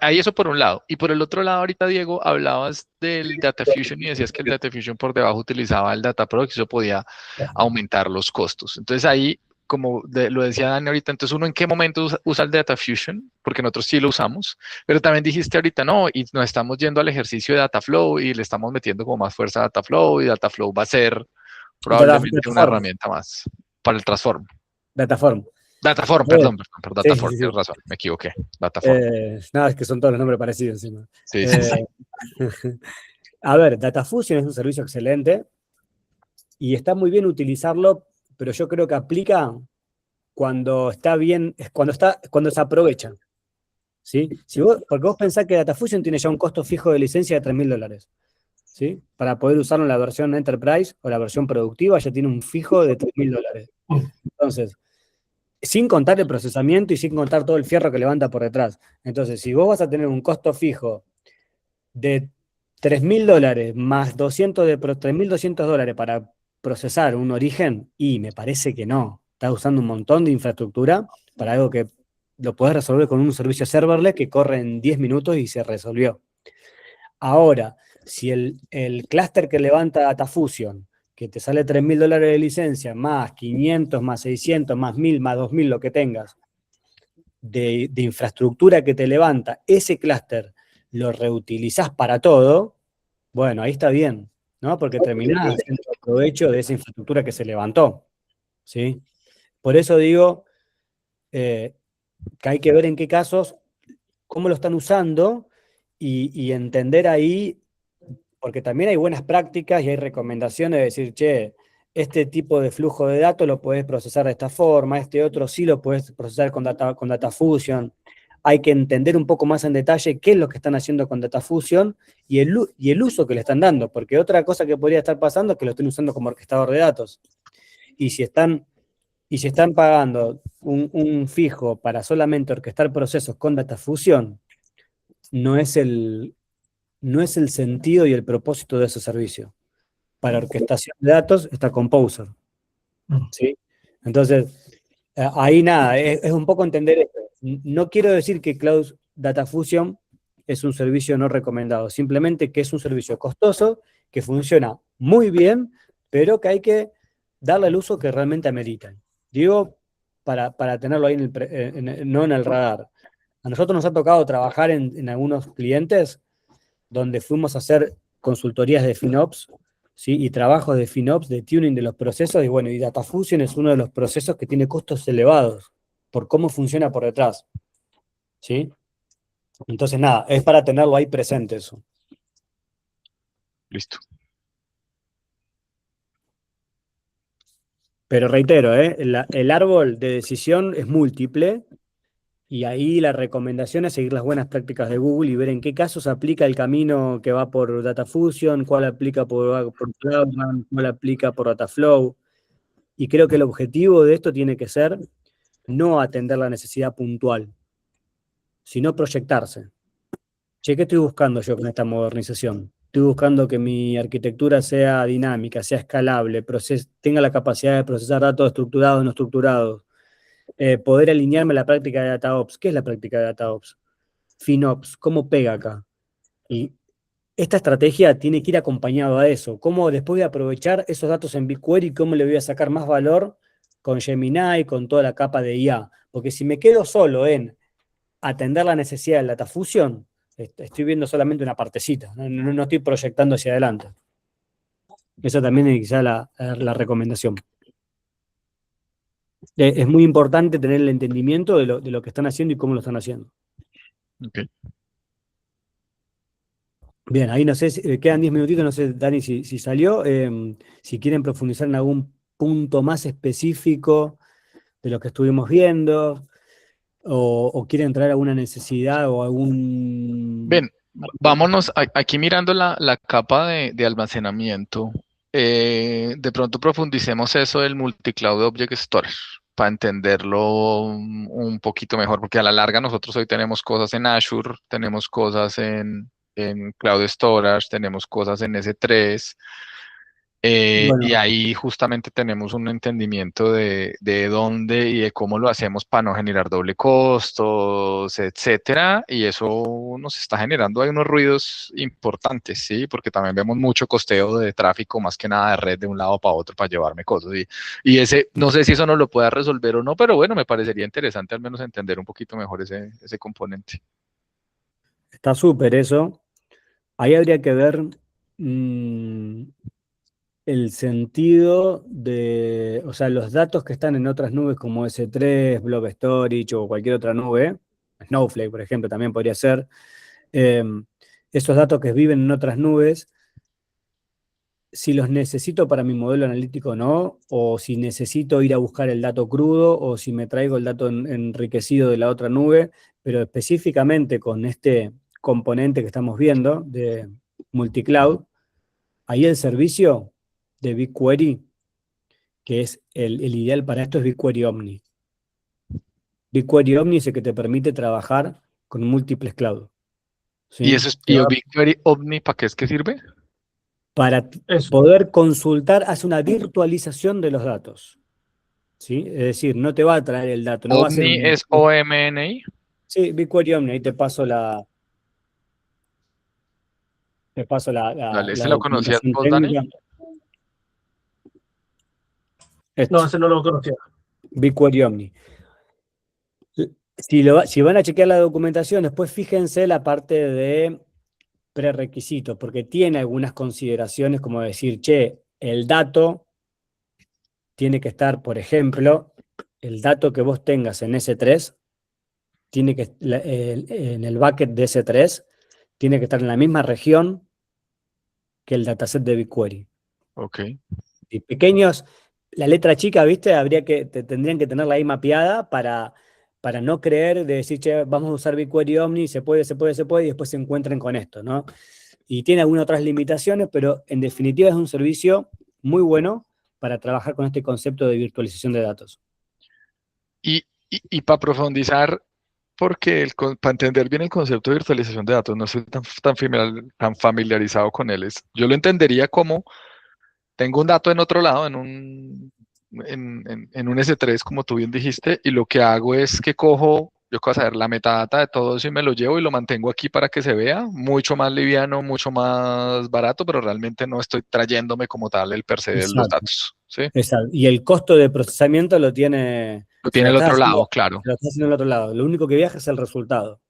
ahí eso por un lado. Y por el otro lado, ahorita, Diego, hablabas del Data Fusion y decías que el Data Fusion por debajo utilizaba el Dataproc y eso podía aumentar los costos. Entonces ahí, como lo decía Dani ahorita, entonces uno en qué momento usa el Data Fusion, porque nosotros sí lo usamos, pero también dijiste ahorita, no, y nos estamos yendo al ejercicio de Dataflow y le estamos metiendo como más fuerza a Dataflow y Dataflow va a ser probablemente una herramienta más para el transform. Dataform, perdón, Dataform, tienes razón, me equivoqué. Dataform. Nada, es que son todos los nombres parecidos encima. Sí. A ver, Datafusion es un servicio excelente y está muy bien utilizarlo, pero yo creo que aplica cuando está bien, cuando se aprovecha, ¿sí? Porque vos pensás que Datafusion tiene ya un costo fijo de licencia de $3.000, ¿sí? Para poder usarlo en la versión Enterprise o la versión productiva ya tiene un fijo de $3.000. Entonces, sin contar el procesamiento y sin contar todo el fierro que levanta por detrás. Entonces, si vos vas a tener un costo fijo de $3.000 más $3.200 para procesar un origen, y me parece que no. Estás usando un montón de infraestructura para algo que lo podés resolver con un servicio serverless que corre en 10 minutos y se resolvió. Ahora, si el clúster que levanta Datafusion, que te sale $3.000 de licencia, más 500, más 600, más 1.000, más 2.000, lo que tengas, de infraestructura que te levanta, ese clúster lo reutilizás para todo, bueno, ahí está bien, ¿no? Porque terminás haciendo provecho de esa infraestructura que se levantó, ¿sí? Por eso digo que hay que ver en qué casos, cómo lo están usando y entender ahí, porque también hay buenas prácticas y hay recomendaciones de decir, che, este tipo de flujo de datos lo podés procesar de esta forma, este otro sí lo podés procesar con Data Fusion. Hay que entender un poco más en detalle qué es lo que están haciendo con Data Fusion y el uso que le están dando, porque otra cosa que podría estar pasando es que lo estén usando como orquestador de datos. Y si están pagando un fijo para solamente orquestar procesos con Data Fusion, no es el sentido y el propósito de ese servicio. Para orquestación de datos está Composer, ¿sí? Entonces, ahí nada, es un poco entender esto. No quiero decir que Cloud Data Fusion es un servicio no recomendado, simplemente que es un servicio costoso, que funciona muy bien, pero que hay que darle el uso que realmente ameritan. Digo, para tenerlo ahí no en el radar. A nosotros nos ha tocado trabajar en algunos clientes donde fuimos a hacer consultorías de FinOps, ¿sí? Y trabajos de FinOps, de tuning de los procesos, y bueno, y Data Fusion es uno de los procesos que tiene costos elevados por cómo funciona por detrás, ¿sí? Entonces, nada, es para tenerlo ahí presente eso. Listo. Pero reitero, el árbol de decisión es múltiple, y ahí la recomendación es seguir las buenas prácticas de Google y ver en qué casos aplica el camino que va por Data Fusion, cuál aplica por Cloudrun, cuál aplica por Dataflow. Y creo que el objetivo de esto tiene que ser no atender la necesidad puntual, sino proyectarse. Che, ¿qué estoy buscando yo con esta modernización? Estoy buscando que mi arquitectura sea dinámica, sea escalable, tenga la capacidad de procesar datos estructurados y no estructurados, poder alinearme a la práctica de DataOps. ¿Qué es la práctica de DataOps? FinOps, ¿cómo pega acá? Y esta estrategia tiene que ir acompañado a eso. ¿Cómo después de aprovechar esos datos en BigQuery, cómo le voy a sacar más valor con Gemini, con toda la capa de IA? Porque si me quedo solo en atender la necesidad del Data Fusion, estoy viendo solamente una partecita, no estoy proyectando hacia adelante. Esa también es quizá la recomendación. Es muy importante tener el entendimiento de lo que están haciendo y cómo lo están haciendo. Okay. Bien, ahí no sé, quedan 10 minutitos, no sé, Dani, si salió. Si quieren profundizar en algún punto más específico de lo que estuvimos viendo, o quieren traer alguna necesidad o algún... Bien, vámonos aquí mirando la capa de almacenamiento. De pronto profundicemos eso del multi-cloud object storage para entenderlo un poquito mejor, porque a la larga nosotros hoy tenemos cosas en Azure, tenemos cosas en Cloud Storage, tenemos cosas en S3, Bueno, y ahí justamente tenemos un entendimiento de dónde y de cómo lo hacemos para no generar doble costos, etcétera, y eso nos está generando ahí unos ruidos importantes, ¿sí? Porque también vemos mucho costeo de tráfico, más que nada de red de un lado para otro para llevarme cosas, y ese, no sé si eso nos lo pueda resolver o no, pero bueno, me parecería interesante al menos entender un poquito mejor ese componente. está súper eso. Ahí habría que ver el sentido de, o sea, los datos que están en otras nubes como S3, Blob Storage o cualquier otra nube, Snowflake, por ejemplo, también podría ser, esos datos que viven en otras nubes, si los necesito para mi modelo analítico o no, o si necesito ir a buscar el dato crudo, o si me traigo el dato enriquecido de la otra nube, pero específicamente con este componente que estamos viendo de multicloud, ahí el servicio de BigQuery, que es el ideal para esto, es BigQuery Omni. BigQuery Omni es el que te permite trabajar con múltiples clouds. ¿Sí? ¿Y eso es BigQuery Omni para qué es que sirve? Para Eso. poder consultar, hace una virtualización de los datos. ¿Sí? Es decir, no te va a traer el dato. No va a ser Omni es OMNI. Sí, BigQuery Omni, ahí te paso la Dale, ¿ese lo conocías documentación vos, Dani? técnica. Esto, No, ese no lo conocía. BigQuery Omni. Si van a chequear la documentación, después fíjense la parte de prerequisitos, porque tiene algunas consideraciones como decir, che, el dato tiene que estar, por ejemplo, el dato que vos tengas en S3, tiene que, en el bucket de S3, tiene que estar en la misma región que el dataset de BigQuery. Ok. Y pequeños, la letra chica, ¿viste? Tendrían que tenerla ahí mapeada para no creer de decir, che, vamos a usar BigQuery Omni, se puede, y después se encuentren con esto, ¿no? Y tiene algunas otras limitaciones, pero en definitiva es un servicio muy bueno para trabajar con este concepto de virtualización de datos. Y para profundizar, porque para entender bien el concepto de virtualización de datos, no soy tan familiarizado con él. Yo lo entendería como tengo un dato en otro lado, en un S3, como tú bien dijiste, y lo que hago es que cojo, yo qué vas a ver, la metadata de todo eso y me lo llevo y lo mantengo aquí para que se vea, mucho más liviano, mucho más barato, pero realmente no estoy trayéndome como tal el per se de los datos. ¿Sí? Exacto. Y el costo de procesamiento lo tiene... Lo tiene el otro lado, claro. Lo está haciendo el otro lado. Lo único que viaja es el resultado.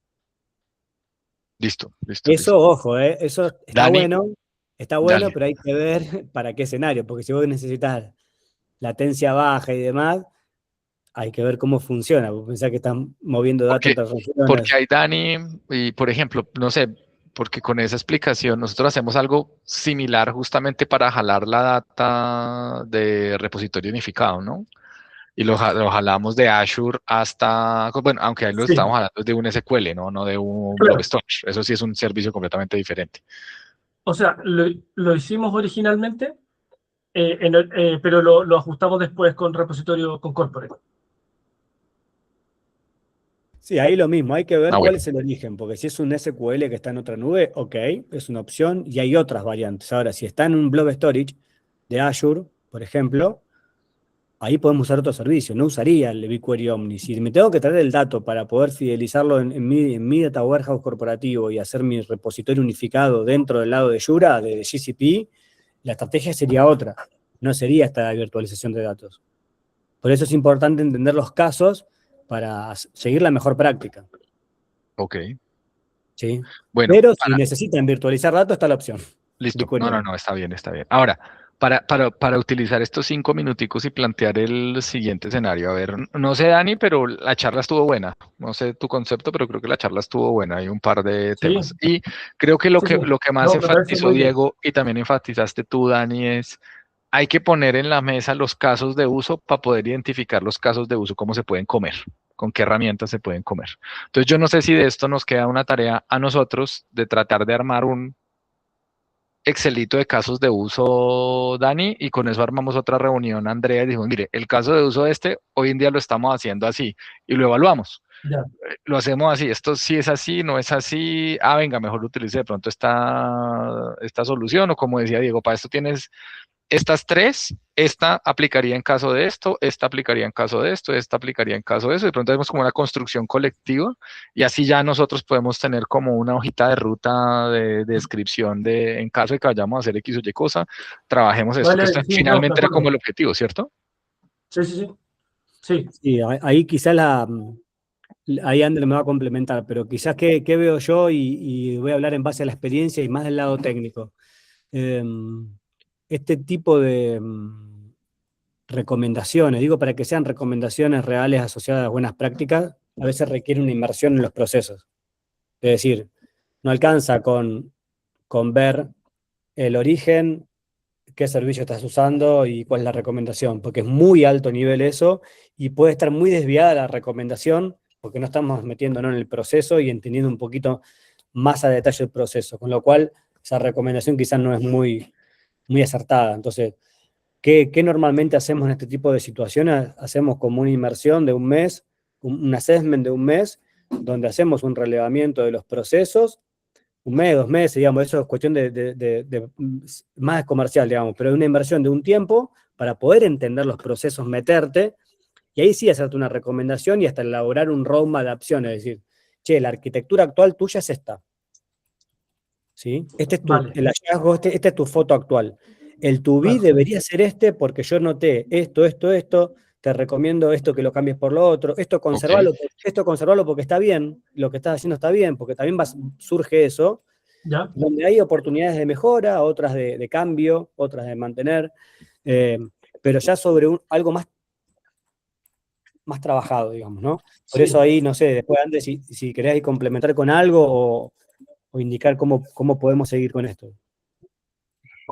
Listo. Eso, ojo, eso está Dani, bueno, dale. pero hay que ver para qué escenario, porque si vos necesitas latencia baja y demás, hay que ver cómo funciona. Vos pensás que están moviendo datos entre regiones. Porque hay Dani, y por ejemplo, no sé, porque con esa explicación nosotros hacemos algo similar justamente para jalar la data de repositorio unificado, ¿no? Y lo jalamos de Azure hasta, bueno, aunque ahí lo Sí. estamos jalando de un SQL, no de un Claro. Blob Storage. Eso sí es un servicio completamente diferente. O sea, lo hicimos originalmente, pero lo ajustamos después con repositorio con Corporate. Sí, ahí lo mismo, hay que ver cuál Bueno. es el origen, porque si es un SQL que está en otra nube, ok, es una opción y hay otras variantes. Ahora, si está en un Blob Storage de Azure, por ejemplo, ahí podemos usar otro servicio, no usaría el BigQuery Omni. Si me tengo que traer el dato para poder fidelizarlo en mi data warehouse corporativo y hacer mi repositorio unificado dentro del lado de Jura, de GCP, la estrategia sería otra, no sería esta virtualización de datos. Por eso es importante entender los casos para seguir la mejor práctica. Ok. ¿Sí? Bueno, Pero si necesitan virtualizar datos, está la opción. listo. No, está bien. Ahora, para utilizar estos 5 minuticos y plantear el siguiente escenario, a ver, no sé, Dani, pero la charla estuvo buena. No sé tu concepto, pero creo que la charla estuvo buena. Hay un par de temas. Y creo que lo que más enfatizó Diego y también enfatizaste tú, Dani, es hay que poner en la mesa los casos de uso para poder identificar los casos de uso, cómo se pueden comer, con qué herramientas se pueden comer. Entonces, yo no sé si de esto nos queda una tarea a nosotros de tratar de armar un Excelito de casos de uso, Dani, y con eso armamos otra reunión. Andrea dijo, mire, el caso de uso hoy en día lo estamos haciendo así, y lo evaluamos. Ya. Lo hacemos así, esto sí es así, no es así, venga, mejor utilice de pronto esta solución, o como decía Diego, para esto tienes estas tres, esta aplicaría en caso de esto, esta aplicaría en caso de esto, esta aplicaría en caso de eso, de pronto tenemos como una construcción colectiva y así ya nosotros podemos tener como una hojita de ruta de descripción de en caso de que vayamos a hacer X o Y cosa, trabajemos esto, Vale, que esto sí, finalmente era no, como el objetivo, ¿cierto? Sí. Sí, ahí quizás ahí André me va a complementar, pero quizás qué veo yo y voy a hablar en base a la experiencia y más del lado técnico. Este tipo de recomendaciones, digo para que sean recomendaciones reales asociadas a buenas prácticas, a veces requiere una inmersión en los procesos. Es decir, no alcanza con ver el origen, qué servicio estás usando y cuál es la recomendación, porque es muy alto nivel eso y puede estar muy desviada la recomendación porque no estamos metiéndonos en el proceso y entendiendo un poquito más a detalle el proceso, con lo cual esa recomendación quizás no es muy acertada. Entonces, ¿qué normalmente hacemos en este tipo de situaciones? Hacemos como una inmersión de un mes, un assessment de un mes, donde hacemos un relevamiento de los procesos, un mes, 2 meses, digamos, eso es cuestión de más comercial, digamos, pero una inversión de un tiempo para poder entender los procesos, meterte, y ahí sí hacerte una recomendación y hasta elaborar un roadmap de acciones, es decir, che, la arquitectura actual tuya es esta. ¿Sí? Este es el hallazgo, esta es tu foto actual. El to be debería ser porque yo noté esto, te recomiendo esto que lo cambies por lo otro, esto conservarlo porque está bien, lo que estás haciendo está bien, porque también surge eso, ¿Ya? donde hay oportunidades de mejora, otras de cambio, otras de mantener, pero ya sobre algo más trabajado, digamos, ¿no? Por Sí. eso ahí, no sé, después antes, si querés ahí complementar con algo o indicar cómo podemos seguir con esto.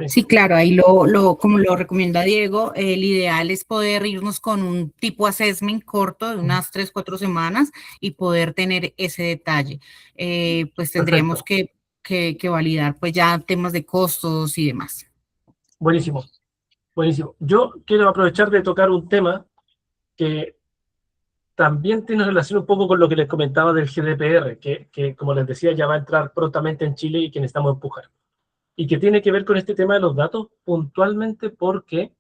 Sí, claro, ahí como lo recomienda Diego, el ideal es poder irnos con un tipo assessment corto de unas 3, 4 semanas y poder tener ese detalle. Pues tendríamos que validar pues ya temas de costos y demás. Buenísimo, buenísimo. Yo quiero aprovechar de tocar un tema que también tiene relación un poco con lo que les comentaba del GDPR, que como les decía ya va a entrar prontamente en Chile y que necesitamos empujar. Y que tiene que ver con este tema de los datos puntualmente porque,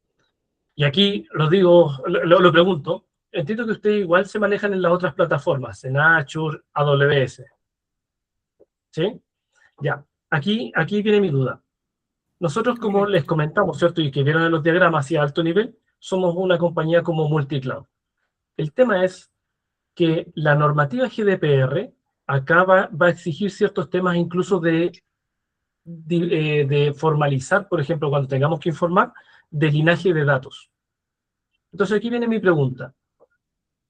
y aquí lo digo, lo pregunto, entiendo que ustedes igual se manejan en las otras plataformas, en Azure, AWS. ¿Sí? Ya, aquí viene mi duda. Nosotros, como les comentamos, ¿cierto? Y que vieron en los diagramas y a alto nivel, somos una compañía como multicloud. El tema es que la normativa GDPR acá va a exigir ciertos temas incluso de formalizar, por ejemplo, cuando tengamos que informar, de linaje de datos. Entonces aquí viene mi pregunta.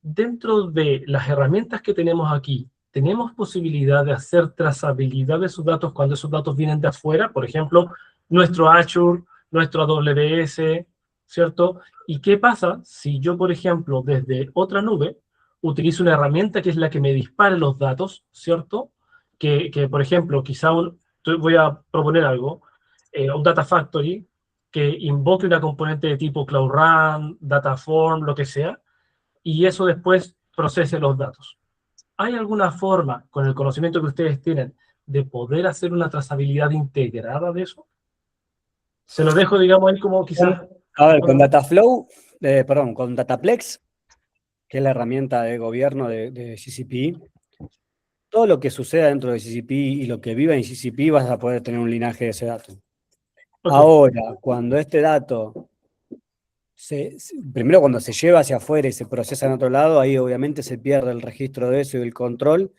Dentro de las herramientas que tenemos aquí, ¿tenemos posibilidad de hacer trazabilidad de esos datos cuando esos datos vienen de afuera? Por ejemplo, nuestro Azure, nuestro AWS, ¿cierto? ¿Y qué pasa si yo, por ejemplo, desde otra nube, utilizo una herramienta que es la que me dispare los datos, ¿cierto? Que por ejemplo, quizá voy a proponer algo, un Data Factory que invoque una componente de tipo Cloud Run, Dataform, lo que sea, y eso después procese los datos. ¿Hay alguna forma, con el conocimiento que ustedes tienen, de poder hacer una trazabilidad integrada de eso? Se lo dejo, digamos, ahí como quizás... A ver, con con Dataplex, que es la herramienta de gobierno de GCP, todo lo que suceda dentro de GCP y lo que viva en GCP vas a poder tener un linaje de ese dato. Okay. Ahora, cuando este dato, primero cuando se lleva hacia afuera y se procesa en otro lado, ahí obviamente se pierde el registro de eso y el control.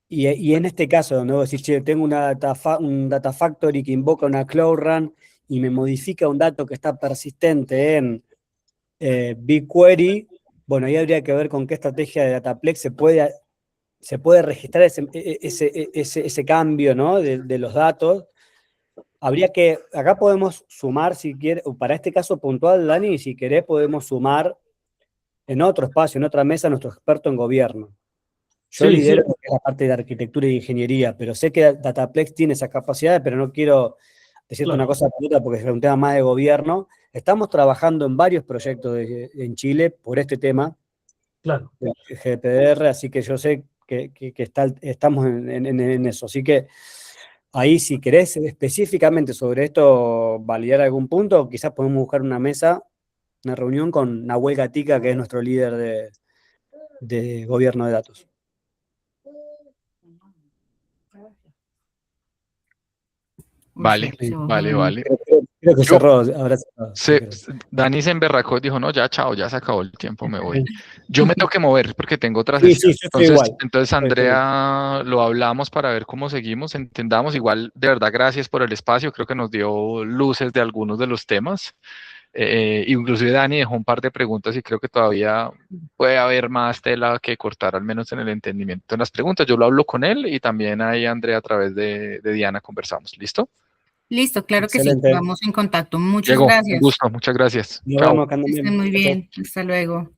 Y en este caso, donde vos decís, che, tengo un data factory que invoca una Cloud Run y me modifica un dato que está persistente en BigQuery, bueno, ahí habría que ver con qué estrategia de Dataplex se puede registrar ese cambio, ¿no? de los datos. Acá podemos sumar, si quieres, para este caso puntual, Dani, si querés, podemos sumar en otro espacio, en otra mesa, a nuestro experto en gobierno. Yo lidero la parte de arquitectura y ingeniería, pero sé que Dataplex tiene esas capacidades, pero no quiero decirte una cosa absoluta porque es un tema más de gobierno. Estamos trabajando en varios proyectos en Chile por este tema, claro, del GDPR, así que yo sé que estamos en eso. Así que ahí, si querés específicamente sobre esto validar algún punto, quizás podemos buscar una mesa, una reunión con Nahuel Gatica, que es nuestro líder de gobierno de datos. Vale. Creo que cerró. Ahora Dani se emberracó y dijo, no, ya, chao, ya se acabó el tiempo, me voy. Yo me tengo que mover porque tengo otra sesión. Entonces, Andrea, lo hablamos para ver cómo seguimos, entendamos. Igual, de verdad, gracias por el espacio. Creo que nos dio luces de algunos de los temas. Inclusive Dani dejó un par de preguntas y creo que todavía puede haber más tela que cortar, al menos en el entendimiento en las preguntas. Yo lo hablo con él y también ahí, Andrea, a través de Diana conversamos. ¿Listo? Listo, claro Excelente. que sí. Vamos en contacto. Muchas Diego, gracias. un gusto, muchas gracias. Nos Chao. vemos, Que estén muy bien. Hasta luego.